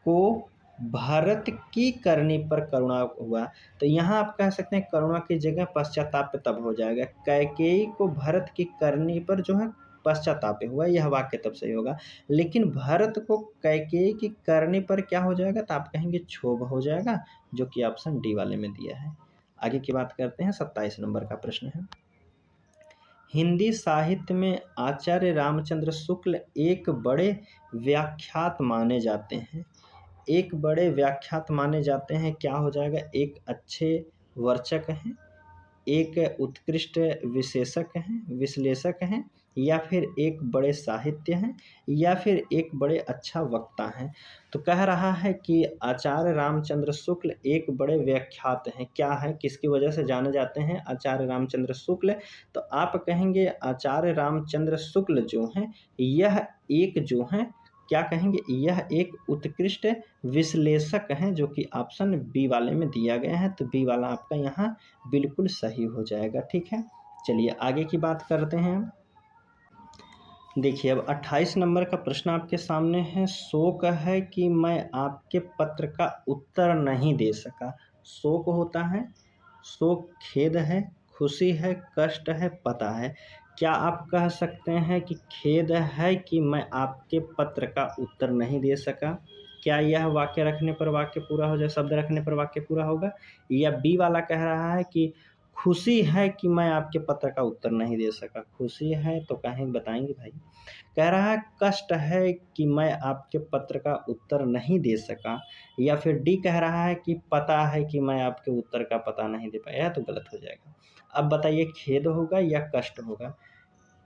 को भरत की करनी पर करुणा हुआ। तो यहाँ आप कह सकते हैं करुणा की जगह पश्चाताप तब हो जाएगा। कैकेयी को भरत की करनी पर जो है पश्चाताप हुआ, यह वाक्य तब सही होगा। लेकिन भरत को कैकेयी की करनी पर क्या हो जाएगा? तो आप कहेंगे क्षोभ हो जाएगा, जो कि ऑप्शन डी वाले में दिया है। आगे की बात करते हैं। 27 नंबर का प्रश्न है, हिंदी साहित्य में आचार्य रामचंद्र शुक्ल एक बड़े व्याख्यात माने जाते हैं। एक बड़े व्याख्यात माने जाते हैं, क्या हो जाएगा? एक अच्छे वर्चक हैं, एक उत्कृष्ट विश्लेषक हैं, या फिर एक बड़े साहित्य हैं, या फिर एक बड़े अच्छा वक्ता हैं। तो कह रहा है कि आचार्य रामचंद्र शुक्ल एक बड़े व्याख्यात हैं। क्या है, किसकी वजह से जाने जाते हैं आचार्य रामचंद्र शुक्ल? तो आप कहेंगे आचार्य रामचंद्र शुक्ल जो हैं, यह एक जो हैं, क्या कहेंगे? यह एक उत्कृष्ट विश्लेषक हैं, जो कि ऑप्शन बी वाले में दिया गया है। तो बी वाला आपका यहाँ बिल्कुल सही हो जाएगा। ठीक है, चलिए आगे की बात करते हैं हम। देखिए अब 28 नंबर का प्रश्न आपके सामने है। शोक है कि मैं आपके पत्र का उत्तर नहीं दे सका। शोक होता है, शोक खेद है, खुशी है, कष्ट है, पता है। क्या आप कह सकते हैं कि खेद है कि मैं आपके पत्र का उत्तर नहीं दे सका? क्या यह वाक्य रखने पर वाक्य पूरा हो जाए, शब्द रखने पर वाक्य पूरा होगा? या बी वाला कह रहा है कि खुशी है कि मैं आपके पत्र का उत्तर नहीं दे सका? खुशी है तो कहीं बताएंगे भाई। कह रहा है कष्ट है कि मैं आपके पत्र का उत्तर नहीं दे सका, या फिर डी कह रहा है कि पता है कि मैं आपके उत्तर का पता नहीं दे पाया। यह तो गलत हो जाएगा। अब बताइए खेद होगा या कष्ट होगा?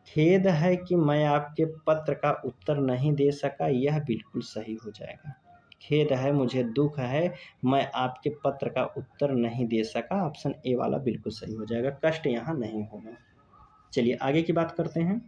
खेद है कि मैं आपके पत्र का उत्तर नहीं दे सका, यह बिल्कुल सही हो जाएगा। खेद है, मुझे दुख है, मैं आपके पत्र का उत्तर नहीं दे सका। ऑप्शन ए वाला बिल्कुल सही हो जाएगा, कष्ट यहाँ नहीं होगा। चलिए आगे की बात करते हैं।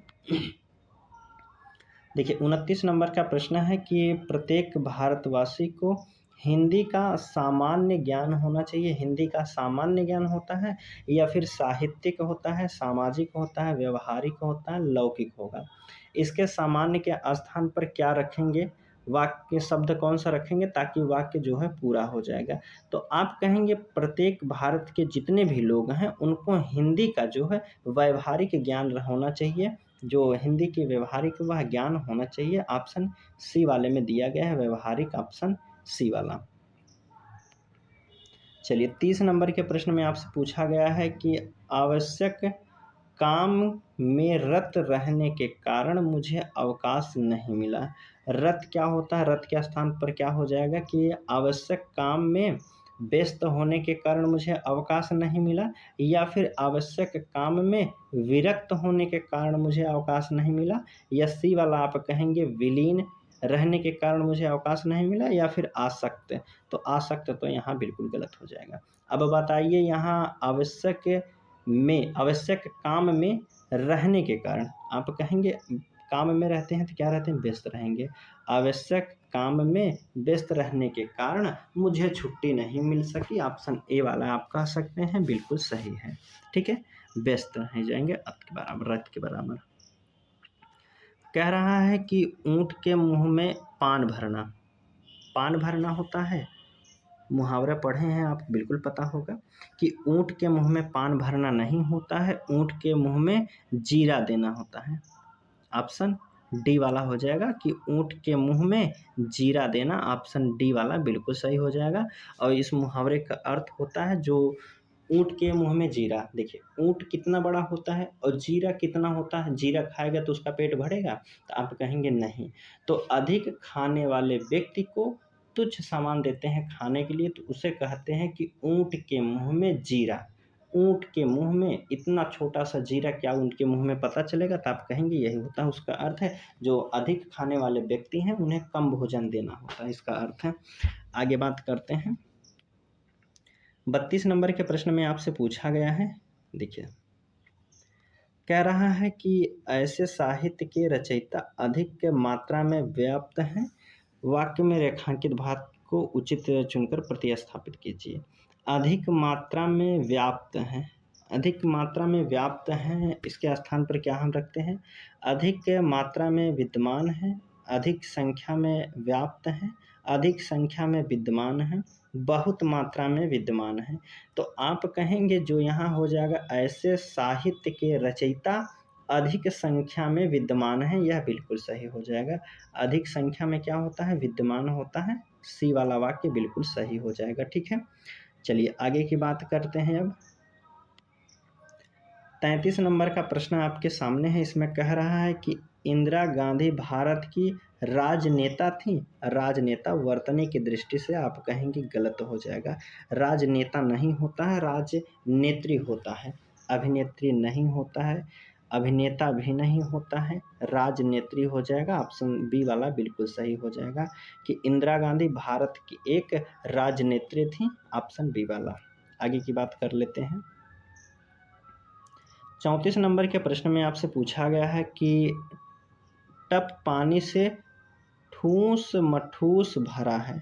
देखिए 29 नंबर का प्रश्न है कि प्रत्येक भारतवासी को हिंदी का सामान्य ज्ञान होना चाहिए। हिंदी का सामान्य ज्ञान होता है, या फिर साहित्यिक होता है, सामाजिक होता है, व्यवहारिक होता है, लौकिक होगा। इसके सामान्य के स्थान पर क्या रखेंगे? वाक्य शब्द कौन सा रखेंगे ताकि वाक्य जो है पूरा हो जाएगा? तो आप कहेंगे प्रत्येक भारत के जितने भी लोग हैं उनको हिंदी का जो है व्यवहारिक ज्ञान होना चाहिए। जो हिंदी की व्यवहारिक वह ज्ञान होना चाहिए। ऑप्शन सी वाले में दिया गया है व्यवहारिक, ऑप्शन सी वाला। चलिए 30 नंबर के प्रश्न में आपसे पूछा गया है कि आवश्यक काम में रत रहने के कारण मुझे अवकाश नहीं मिला। रत क्या होता है? रत के स्थान पर क्या हो जाएगा कि आवश्यक काम में व्यस्त होने के कारण मुझे अवकाश नहीं मिला, या फिर आवश्यक काम में विरक्त होने के कारण मुझे अवकाश नहीं मिला, या सी वाला आप कहेंगे विलीन रहने के कारण मुझे अवकाश नहीं मिला, या फिर आसक्त। तो आसक्त तो यहाँ बिल्कुल गलत हो जाएगा। अब बताइए यहाँ आवश्यक काम में रहने के कारण आप कहेंगे काम में रहते हैं तो क्या रहते हैं? व्यस्त रहेंगे। आवश्यक काम में व्यस्त रहने के कारण मुझे छुट्टी नहीं मिल सकी। ऑप्शन ए वाला आप कह सकते हैं बिल्कुल सही है। ठीक है, व्यस्त रह जाएंगे अत के बराबर, रत के बराबर। कह रहा है कि ऊंट के मुंह में पान भरना। पान भरना होता है, मुहावरा पढ़े हैं आप, बिल्कुल पता होगा कि ऊंट के मुंह में पान भरना नहीं होता है, ऊंट के मुंह में जीरा देना होता है। ऑप्शन डी वाला हो जाएगा कि ऊंट के मुंह में जीरा देना। ऑप्शन डी वाला बिल्कुल सही हो जाएगा। और इस मुहावरे का अर्थ होता है जो ऊंट के मुंह में जीरा। देखिए ऊंट कितना बड़ा होता है और जीरा कितना होता है? जीरा खाएगा तो उसका पेट भरेगा? तो आप कहेंगे नहीं। तो अधिक खाने वाले व्यक्ति को तुच्छ सामान देते हैं खाने के लिए, तो उसे कहते हैं कि ऊंट के मुंह में जीरा। ऊंट के मुंह में इतना छोटा सा जीरा क्या उनके मुंह में पता चलेगा? तो आप कहेंगे यही होता है, उसका अर्थ है जो अधिक खाने वाले व्यक्ति हैं उन्हें कम भोजन देना होता है, इसका अर्थ है। आगे बात करते हैं। 32 नंबर के प्रश्न में आपसे पूछा गया है। देखिए कह रहा है कि ऐसे साहित्य के रचयिता अधिक मात्रा में व्याप्त हैं। वाक्य में रेखांकित भाग को उचित चुनकर प्रतिस्थापित कीजिए। अधिक मात्रा में व्याप्त हैं, अधिक मात्रा में व्याप्त हैं, इसके स्थान पर क्या हम रखते हैं? अधिक मात्रा में विद्यमान है, अधिक संख्या में व्याप्त हैं, अधिक संख्या में विद्यमान हैं, बहुत मात्रा में विद्यमान हैं। तो आप कहेंगे जो यहाँ हो जाएगा ऐसे साहित्य के रचयिता अधिक संख्या में विद्यमान हैं, यह बिल्कुल सही हो जाएगा। अधिक संख्या में क्या होता है? विद्यमान होता है। सी वाला वाक्य बिल्कुल सही हो जाएगा। ठीक है, चलिए आगे की बात करते हैं। अब 33 नंबर का प्रश्न आपके सामने है। इसमें कह रहा है कि इंदिरा गांधी भारत की राजनेता थी। राजनेता वर्तनी की दृष्टि से आप कहेंगे गलत हो जाएगा। राजनेता नहीं होता है, राजनेत्री होता है। अभिनेत्री नहीं होता है, अभिनेता भी नहीं होता है, राजनेत्री हो जाएगा। ऑप्शन बी वाला बिल्कुल सही हो जाएगा कि इंदिरा गांधी भारत की एक राजनेत्री थी। ऑप्शन बी वाला। आगे की बात कर लेते हैं। 34 नंबर के प्रश्न में आपसे पूछा गया है कि टप पानी से ठूस मठूस भरा है।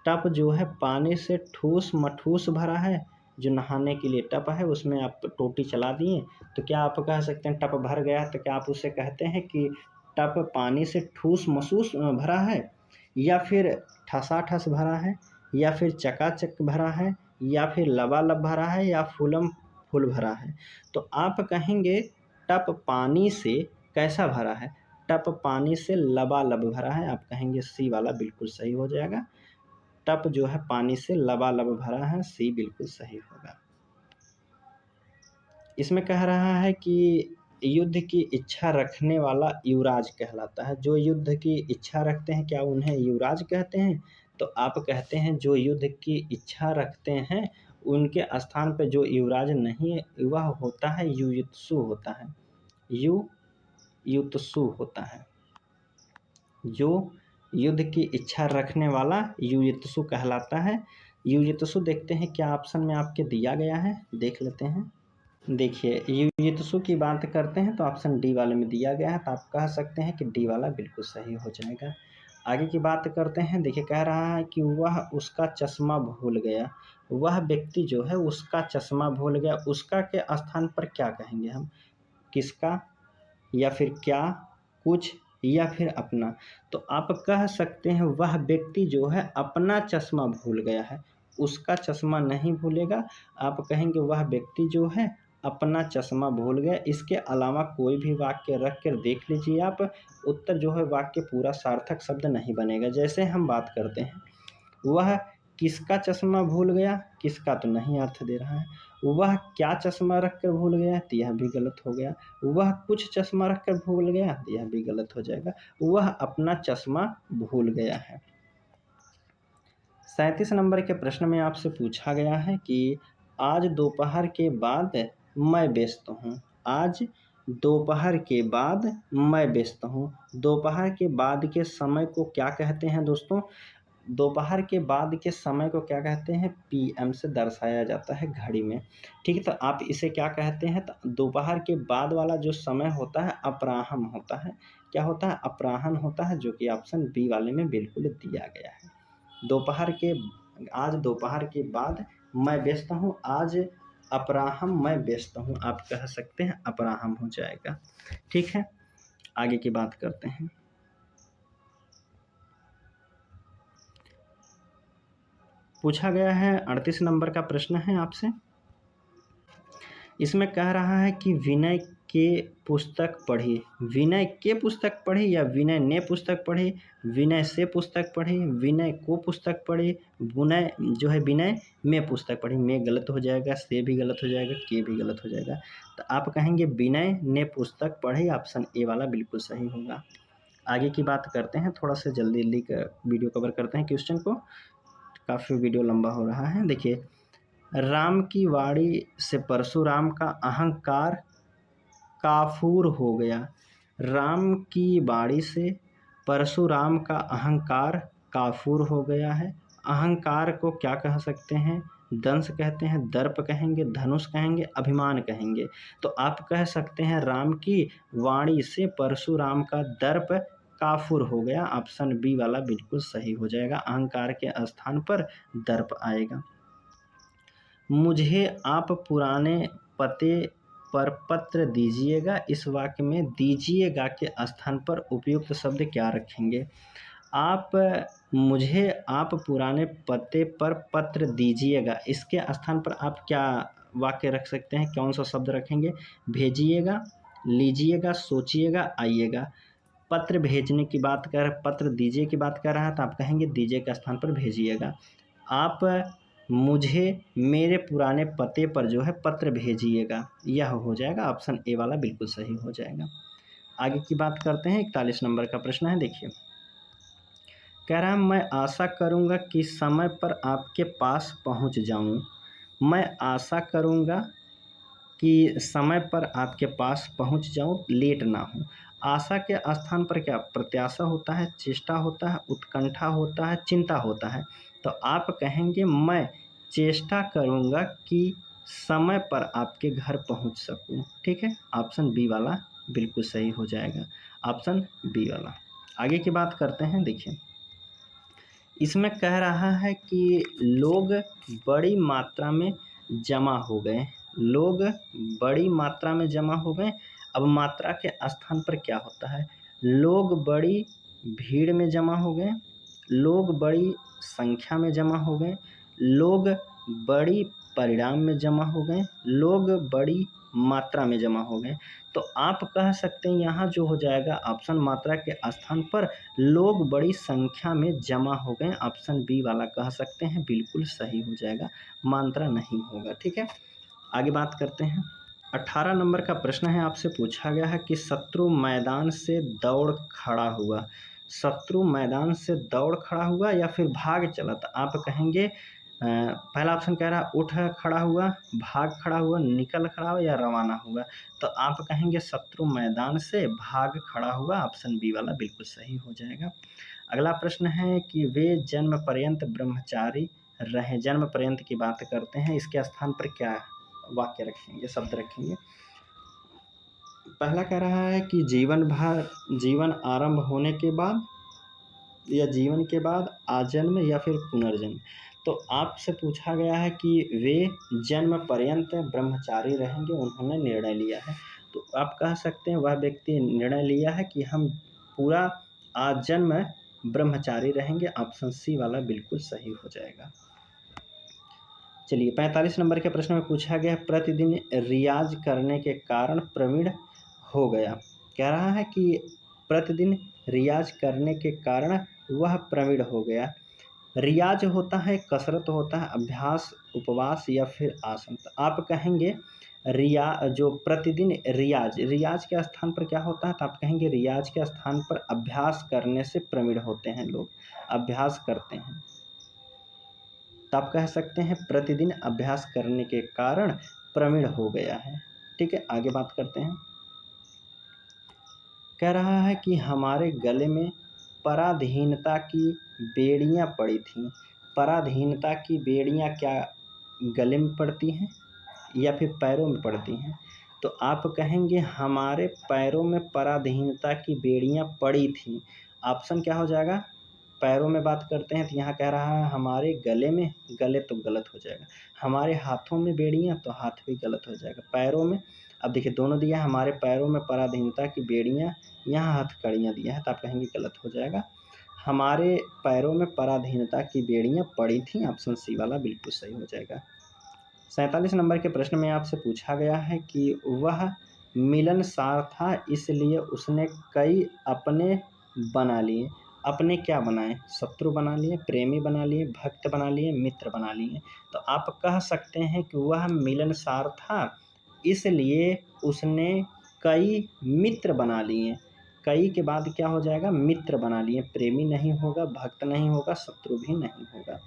टप जो है पानी से ठूस मठूस भरा है। जो नहाने के लिए टप है उसमें आप टोटी चला दिए तो क्या आप कह सकते हैं टप भर गया, तो क्या आप उसे कहते हैं कि टप पानी से ठूस महसूस भरा है, या फिर ठसाठस भरा है, या फिर चकाचक भरा है, या फिर लबालब भरा है, या फूलम फूल भरा है। तो आप कहेंगे टप पानी से कैसा भरा है, टप पानी से लबालब भरा है। आप कहेंगे सी वाला बिल्कुल सही हो जाएगा। टप जो है पानी से लबालब भरा है, सी बिल्कुल सही होगा। इसमें कह रहा है कि युद्ध की इच्छा रखने वाला युवराज कहलाता है। जो युद्ध की इच्छा रखते हैं क्या उन्हें युवराज कहते हैं? तो आप कहते हैं जो युद्ध की इच्छा रखते हैं उनके स्थान पे जो युवराज नहीं वह होता है युयुत्सु होता है। युयुत्सु होता है। जो युद्ध की इच्छा रखने वाला युयुत्सु कहलाता है। युयुत्सु देखते हैं क्या ऑप्शन में आपके दिया गया है, देख लेते हैं। देखिए युयुत्सु की बात करते हैं तो ऑप्शन डी वाले में दिया गया है, तो आप कह सकते हैं कि डी वाला बिल्कुल सही हो जाएगा। आगे की बात करते हैं। देखिए कह रहा है कि वह उसका चश्मा भूल गया। वह व्यक्ति जो है उसका चश्मा भूल गया। उसका के स्थान पर क्या कहेंगे हम? किसका, या फिर क्या, कुछ, या फिर अपना। तो आप कह सकते हैं वह व्यक्ति जो है अपना चश्मा भूल गया है। उसका चश्मा नहीं भूलेगा। आप कहेंगे वह व्यक्ति जो है अपना चश्मा भूल गया। इसके अलावा कोई भी वाक्य रख कर देख लीजिए आप, उत्तर जो है वाक्य पूरा सार्थक शब्द नहीं बनेगा। जैसे हम बात करते हैं वह किसका चश्मा भूल गया, किसका तो नहीं अर्थ दे रहा है। वह क्या चश्मा रख कर भूल गया, तो यह भी गलत हो गया। वह कुछ चश्मा रख कर भूल गया, तो यह भी गलत हो जाएगा। वह अपना चश्मा भूल गया है। 37 नंबर के प्रश्न में आपसे पूछा गया है कि आज दोपहर के बाद मैं व्यस्त हूँ। आज दोपहर के बाद मैं व्यस्त हूँ। दोपहर के बाद के समय को क्या कहते हैं दोस्तों? दोपहर के बाद के समय को क्या कहते हैं? पीएम से दर्शाया जाता है घड़ी में। ठीक है, तो आप इसे क्या कहते हैं? तो दोपहर के बाद वाला जो समय होता है अपराह्न होता है। क्या होता है? अपराह्न होता है, जो कि ऑप्शन बी वाले में बिल्कुल दिया गया है। आज दोपहर के बाद मैं व्यस्त हूँ। आज अपराह्न मैं व्यस्त हूँ। आप कह सकते हैं अपराह्न हो जाएगा। ठीक है, आगे की बात करते हैं। पूछा गया है 38 नंबर का प्रश्न है आपसे। इसमें कह रहा है कि विनय के पुस्तक पढ़ी। विनय के पुस्तक पढ़ी, या विनय ने पुस्तक पढ़ी, विनय से पुस्तक पढ़ी, विनय को पुस्तक पढ़ी, विनय जो है विनय में पुस्तक पढ़ी। में गलत हो जाएगा, से भी गलत हो जाएगा, के भी गलत हो जाएगा। तो आप कहेंगे विनय ने पुस्तक पढ़ी। ऑप्शन ए वाला बिल्कुल सही होगा। आगे की बात करते हैं। थोड़ा सा जल्दी जल्दी वीडियो कवर करते हैं क्वेश्चन को, काफ़ी वीडियो लंबा हो रहा है। देखिए राम की वाणी से परशुराम का अहंकार काफूर हो गया। राम की वाणी से परशुराम का अहंकार काफूर हो गया है। अहंकार को क्या कह सकते हैं? दंश कहते हैं, दर्प कहेंगे, धनुष कहेंगे, अभिमान कहेंगे। तो आप कह सकते हैं राम की वाणी से परशुराम का दर्प काफूर हो गया। ऑप्शन बी वाला बिल्कुल सही हो जाएगा। अहंकार के स्थान पर दर्प आएगा। मुझे आप पुराने पते पर पत्र दीजिएगा। इस वाक्य में दीजिएगा के स्थान पर उपयुक्त शब्द क्या रखेंगे? मुझे आप पुराने पते पर पत्र दीजिएगा, इसके स्थान पर आप क्या वाक्य रख सकते हैं? कौन सा शब्द रखेंगे? भेजिएगा, लीजिएगा, सोचिएगा, आइएगा। पत्र भेजने की बात कर, पत्र दीजिए की बात कर रहा है, तो आप कहेंगे दीजिए के स्थान पर भेजिएगा। आप मुझे मेरे पुराने पते पर जो है पत्र भेजिएगा, यह हो जाएगा। ऑप्शन ए वाला बिल्कुल सही हो जाएगा। आगे की बात करते हैं। 41 नंबर का प्रश्न है, देखिए। कह रहा है मैं आशा करूँगा कि समय पर आपके पास पहुँच जाऊँ। मैं आशा करूँगा कि समय पर आपके पास पहुँच जाऊँ, लेट ना हो। आशा के स्थान पर क्या प्रत्याशा होता है, चेष्टा होता है, उत्कंठा होता है, चिंता होता है। तो आप कहेंगे मैं चेष्टा करूँगा कि समय पर आपके घर पहुँच सकूँ। ठीक है? ऑप्शन बी वाला बिल्कुल सही हो जाएगा। ऑप्शन बी वाला। आगे की बात करते हैं, देखिए। इसमें कह रहा है कि लोग बड़ी मात्रा में जमा हो गए। लोग बड़ी मात्रा में जमा हो गए। अब मात्रा के स्थान पर क्या होता है? लोग बड़ी भीड़ में जमा हो गए, लोग बड़ी संख्या में जमा हो गए, लोग बड़ी परिणाम में जमा हो गए, लोग बड़ी मात्रा में जमा हो गए। तो आप कह सकते हैं यहाँ जो हो जाएगा ऑप्शन मात्रा के स्थान पर लोग बड़ी संख्या में जमा हो गए, ऑप्शन बी वाला कह सकते हैं, बिल्कुल सही हो जाएगा, मात्रा नहीं होगा। ठीक है, आगे बात करते हैं। 18 नंबर का प्रश्न है, आपसे पूछा गया है कि शत्रु मैदान से दौड़ खड़ा हुआ। शत्रु मैदान से दौड़ खड़ा हुआ या फिर भाग चला। तो आप कहेंगे पहला ऑप्शन कह रहा है उठ खड़ा हुआ, भाग खड़ा हुआ, निकल खड़ा हुआ या रवाना हुआ। तो आप कहेंगे शत्रु मैदान से भाग खड़ा हुआ, ऑप्शन बी वाला बिल्कुल सही हो जाएगा। अगला प्रश्न है कि वे जन्म पर्यंत ब्रह्मचारी रहे। जन्म पर्यंत की बात करते हैं, इसके स्थान पर क्या वाक्य रखेंगे, शब्द रखेंगे। पहला कह रहा है कि जीवन भर, जीवन आरंभ होने के बाद या जीवन के बाद आजन्म या फिर पुनर्जन्म। तो आपसे पूछा गया है कि वे जन्म पर्यंत ब्रह्मचारी रहेंगे, उन्होंने निर्णय लिया है। तो आप कह सकते हैं वह व्यक्ति निर्णय लिया है कि हम पूरा आजन्म ब्रह्मचारी रहेंगे, ऑप्शन सी वाला बिल्कुल सही हो जाएगा। चलिए 45 नंबर के प्रश्न में पूछा गया प्रतिदिन रियाज करने के कारण प्रवीण हो गया। कह रहा है कि प्रतिदिन रियाज करने के कारण वह प्रवीण हो गया। रियाज होता है, कसरत होता है, अभ्यास, उपवास या फिर आसन। तो आप कहेंगे जो प्रतिदिन रियाज, रियाज के स्थान पर क्या होता है? तो आप कहेंगे रियाज के स्थान पर अभ्यास करने से प्रवीण होते हैं लोग, अभ्यास करते हैं। तो आप कह सकते हैं प्रतिदिन अभ्यास करने के कारण प्रवीण हो गया है। ठीक है, आगे बात करते हैं। कह रहा है कि हमारे गले में पराधीनता की बेड़ियां पड़ी थीं। पराधीनता की बेड़ियां क्या गले में पड़ती हैं या फिर पैरों में पड़ती हैं? तो आप कहेंगे हमारे पैरों में पराधीनता की बेड़ियां पड़ी थीं, ऑप्शन क्या हो जाएगा? पैरों में बात करते हैं तो यहाँ कह रहा है हमारे गले में, गले तो गलत हो जाएगा। हमारे हाथों में बेड़ियां, तो हाथ भी गलत हो जाएगा। पैरों में, अब देखिए दोनों दिया है, हमारे पैरों में पराधीनता की बेड़ियां, यहाँ हथकड़ियाँ दिया है, तो आप कहेंगे गलत हो जाएगा। हमारे पैरों में पराधीनता की बेड़ियां पड़ी थीं, ऑप्शन सी वाला बिल्कुल सही हो जाएगा। 47 नंबर के प्रश्न में आपसे पूछा गया है कि वह मिलनसार था, इसलिए उसने कई अपने बना लिए। अपने क्या बनाए? शत्रु बना लिए, प्रेमी बना लिए, भक्त बना लिए, मित्र बना लिए। तो आप कह सकते हैं कि वह मिलनसार था, इसलिए उसने कई मित्र बना लिए। कई के बाद क्या हो जाएगा? मित्र बना लिए। प्रेमी नहीं होगा, भक्त नहीं होगा, शत्रु भी नहीं होगा।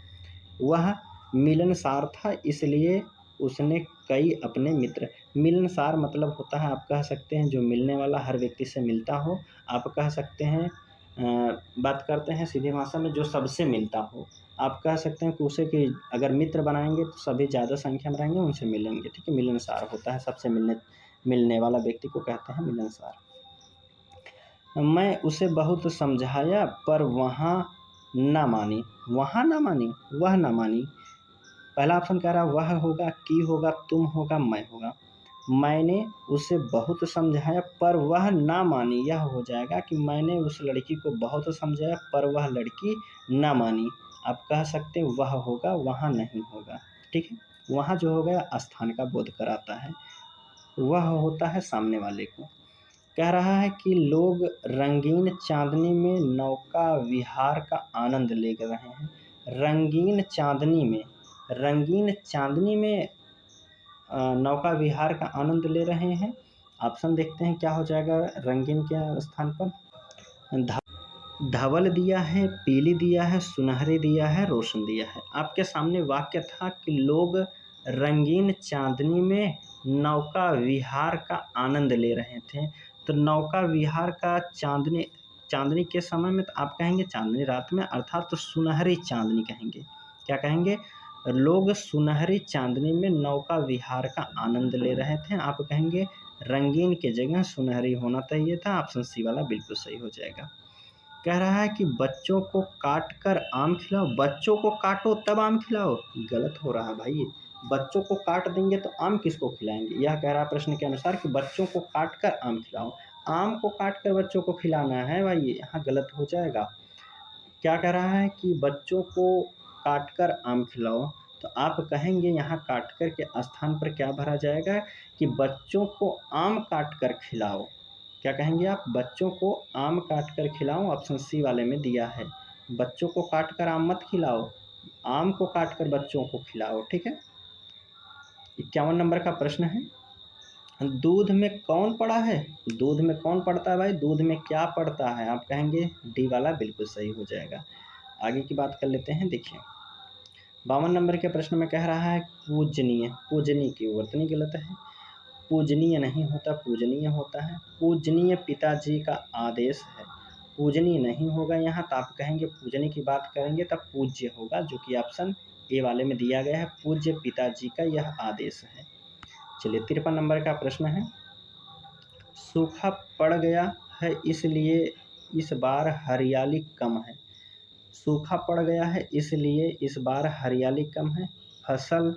वह मिलनसार था, इसलिए उसने कई अपने मित्र। मिलनसार मतलब होता है, आप कह सकते हैं जो मिलने वाला, हर व्यक्ति से मिलता हो। आप कह सकते हैं बात करते हैं सीधे भाषा में, जो सबसे मिलता हो। आप कह सकते हैं कि उसे कि अगर मित्र बनाएंगे तो सभी ज़्यादा संख्या में रहेंगे, उनसे मिलेंगे। ठीक है, मिलनसार होता है, सबसे मिलने वाला व्यक्ति को कहते हैं मिलनसार। मैं उसे बहुत समझाया पर वहाँ ना मानी। वहाँ ना मानी, वह ना मानी। पहला ऑप्शन कह रहा है वह होगा, की होगा, तुम होगा, मैं होगा। मैंने उसे बहुत समझाया पर वह ना मानी, यह हो जाएगा कि मैंने उस लड़की को बहुत समझाया पर वह लड़की ना मानी। आप कह सकते हैं वह होगा, वहाँ नहीं होगा। ठीक है, वहाँ जो हो गया स्थान का बोध कराता है, वह होता है सामने वाले को। कह रहा है कि लोग रंगीन चांदनी में नौका विहार का आनंद ले रहे हैं। रंगीन चांदनी में, रंगीन चांदनी में नौका विहार का आनंद ले रहे हैं, ऑप्शन देखते हैं क्या हो जाएगा रंगीन के स्थान पर। ध धवल दिया है, पीली दिया है, सुनहरी दिया है, रोशन दिया है। आपके सामने वाक्य था कि लोग रंगीन चाँदनी में नौका विहार का आनंद ले रहे थे। तो नौका विहार का चाँदनी चाँदनी के समय में तो आप कहेंगे चाँदनी रात में, अर्थात तो सुनहरी चाँदनी कहेंगे। क्या कहेंगे? लोग सुनहरी चाँदनी में नौका विहार का आनंद ले रहे थे। आप कहेंगे रंगीन की जगह सुनहरी होना चाहिए था। ऑप्शन सी वाला बिल्कुल सही हो जाएगा। कह रहा है कि बच्चों को काट कर आम खिलाओ। बच्चों को काटो तब आम खिलाओ, गलत हो रहा है भाई ये। बच्चों को काट देंगे तो आम किसको खिलाएंगे? यह कह रहा है प्रश्न के अनुसार कि बच्चों को काट कर आम खिलाओ। आम को काट कर बच्चों को खिलाना है भाई, ये यहाँ गलत हो जाएगा। क्या कह रहा है कि बच्चों को काट कर आम खिलाओ, तो आप कहेंगे यहाँ काट कर के स्थान पर क्या भरा जाएगा कि बच्चों को आम काट कर खिलाओ। क्या कहेंगे आप? बच्चों को आम काट कर खिलाओ। ऑप्शन सी वाले में दिया है, बच्चों को काट कर आम मत खिलाओ, आम को काट कर बच्चों को खिलाओ। ठीक है। 51 नंबर का प्रश्न है, दूध में कौन पड़ा है? दूध में कौन पड़ता है भाई? दूध में क्या पड़ता है? आप कहेंगे डी वाला बिल्कुल सही हो जाएगा। आगे की बात कर लेते हैं। देखिए 52 नंबर के प्रश्न में कह रहा है पूजनीय। पूजनीय की वर्तनी गलत है, पूजनीय नहीं होता, पूजनीय होता है। पूजनीय पिताजी का आदेश है, पूजनीय नहीं होगा यहाँ, तो आप कहेंगे पूजनीय की बात करेंगे तब पूज्य होगा, जो कि ऑप्शन ए वाले में दिया गया है, पूज्य पिताजी का यह आदेश है। चलिए 53 नंबर का प्रश्न है, सूखा पड़ गया है इसलिए इस बार हरियाली कम है। सूखा पड़ गया है इसलिए इस बार हरियाली कम है। फसल,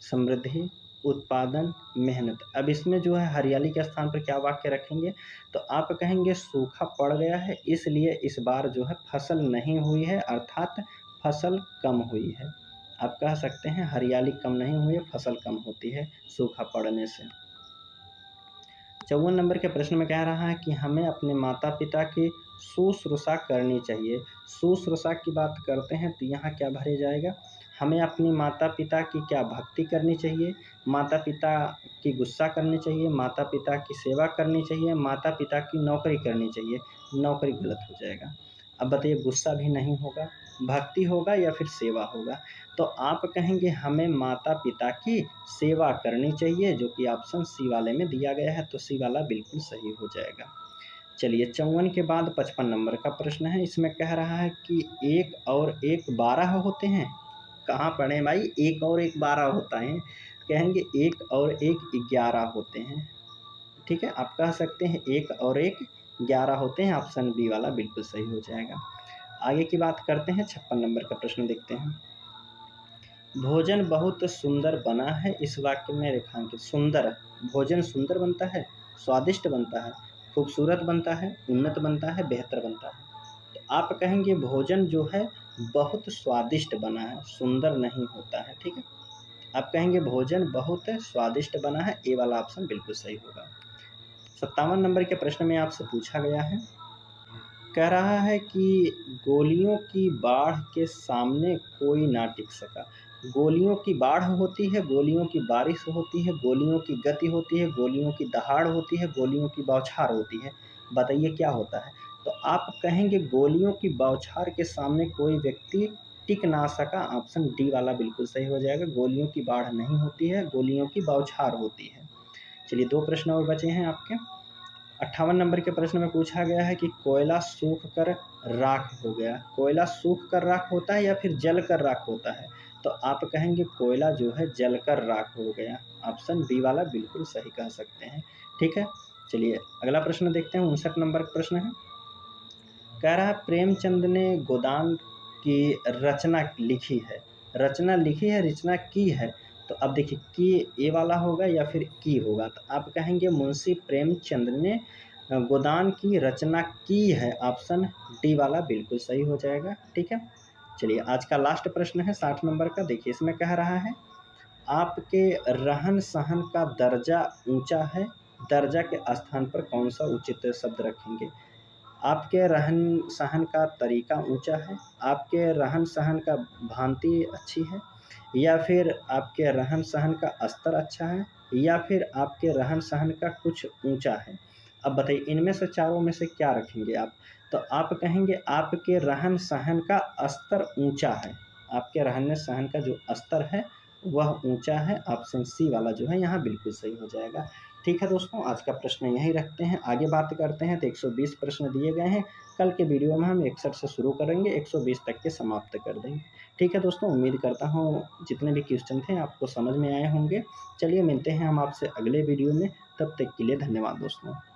समृद्धि, उत्पादन, मेहनत। अब इसमें जो है हरियाली के स्थान पर क्या वाक्य रखेंगे? तो आप कहेंगे सूखा पड़ गया है इसलिए इस बार जो है फसल नहीं हुई है, अर्थात फसल कम हुई है। आप कह सकते हैं हरियाली कम नहीं हुई है, फसल कम होती है सूखा पड़ने से। 54 नंबर के प्रश्न में कह रहा है कि हमें अपने माता पिता की शुश्रूषा करनी चाहिए। शुश्रूषा की बात करते हैं तो यहाँ क्या भरे जाएगा? हमें अपने माता पिता की क्या भक्ति करनी चाहिए, माता पिता की गुस्सा करनी चाहिए, माता पिता की सेवा करनी चाहिए, माता पिता की नौकरी करनी चाहिए। नौकरी गलत हो जाएगा। अब बताइए गुस्सा भी नहीं होगा, भक्ति होगा या फिर सेवा होगा? तो आप कहेंगे हमें माता पिता की सेवा करनी चाहिए, जो कि ऑप्शन सी वाले में दिया गया है, तो सी वाला बिल्कुल सही हो जाएगा। चलिए 54 के बाद 55 नंबर का प्रश्न है, इसमें कह रहा है कि 1 और 1 12 होते हैं। कहाँ पढ़े भाई? 1 और 1 12 होता है। कहेंगे 1 और 1 11 होते हैं। ठीक है, आप कह सकते हैं 1 और 1 11 होते हैं। ऑप्शन बी वाला बिल्कुल सही हो जाएगा। आगे की बात करते हैं, 56 नंबर का प्रश्न देखते हैं। भोजन बहुत सुंदर बना है, इस वाक्य में रेखांकित। सुंदर, भोजन सुंदर बनता है, स्वादिष्ट बनता है, खूबसूरत बनता है, उन्नत बनता है, बेहतर बनता है। तो आप कहेंगे भोजन जो है बहुत स्वादिष्ट बना है, सुंदर नहीं होता है। ठीक है, आप कहेंगे भोजन बहुत स्वादिष्ट बना है, ए वाला ऑप्शन बिल्कुल सही होगा। 57 नंबर के प्रश्न में आपसे पूछा गया है, कह रहा है कि गोलियों की बाढ़ के सामने कोई ना टिक सका। गोलियों की बाढ़ होती है, गोलियों की बारिश होती है, गोलियों की गति होती है, गोलियों की दहाड़ होती है, गोलियों की बौछार होती है। बताइए क्या होता है? तो आप कहेंगे गोलियों की बौछार के सामने कोई व्यक्ति टिक ना सका। ऑप्शन डी वाला बिल्कुल सही हो जाएगा। गोलियों की बाढ़ नहीं होती है, गोलियों की बौछार होती है। चलिए 2 प्रश्न और बचे हैं आपके। 58 नंबर के प्रश्न में पूछा गया है कि कोयला सूख कर राख हो गया। कोयला सूख कर राख होता है या फिर जल कर राख होता है? तो आप कहेंगे कोयला जो है जल कर राख हो गया। ऑप्शन बी वाला बिल्कुल सही कह सकते हैं। ठीक है, चलिए अगला प्रश्न देखते हैं। 59 नंबर का प्रश्न है, कह रहा है प्रेमचंद ने गोदान की रचना लिखी है। रचना लिखी है, रचना की है। तो अब देखिए कि ए वाला होगा या फिर की होगा? तो आप कहेंगे मुंशी प्रेमचंद ने गोदान की रचना की है। ऑप्शन डी वाला बिल्कुल सही हो जाएगा। ठीक है, चलिए आज का लास्ट प्रश्न है 60 नंबर का। देखिए इसमें कह रहा है आपके रहन सहन का दर्जा ऊंचा है, दर्जा के स्थान पर कौन सा उचित शब्द रखेंगे? आपके रहन सहन का तरीका ऊंचा है, आपके रहन सहन का भांति अच्छी है, या फिर आपके रहन-सहन का स्तर अच्छा है, या फिर आपके रहन-सहन का कुछ ऊँचा है। अब बताइए इनमें से चारों में से क्या रखेंगे आप? तो आप कहेंगे आपके रहन-सहन का स्तर ऊँचा है। आपके रहन-सहन का जो स्तर है वह ऊँचा है। ऑप्शन सी वाला जो है यहाँ बिल्कुल सही हो जाएगा। ठीक है दोस्तों, आज का प्रश्न यहीं रखते हैं। आगे बात करते हैं तो 120 प्रश्न दिए गए हैं। कल के वीडियो में हम 61 से शुरू करेंगे, 120 तक के समाप्त कर देंगे। ठीक है दोस्तों, उम्मीद करता हूँ जितने भी क्वेश्चन थे आपको समझ में आए होंगे। चलिए मिलते हैं हम आपसे अगले वीडियो में, तब तक के लिए धन्यवाद दोस्तों।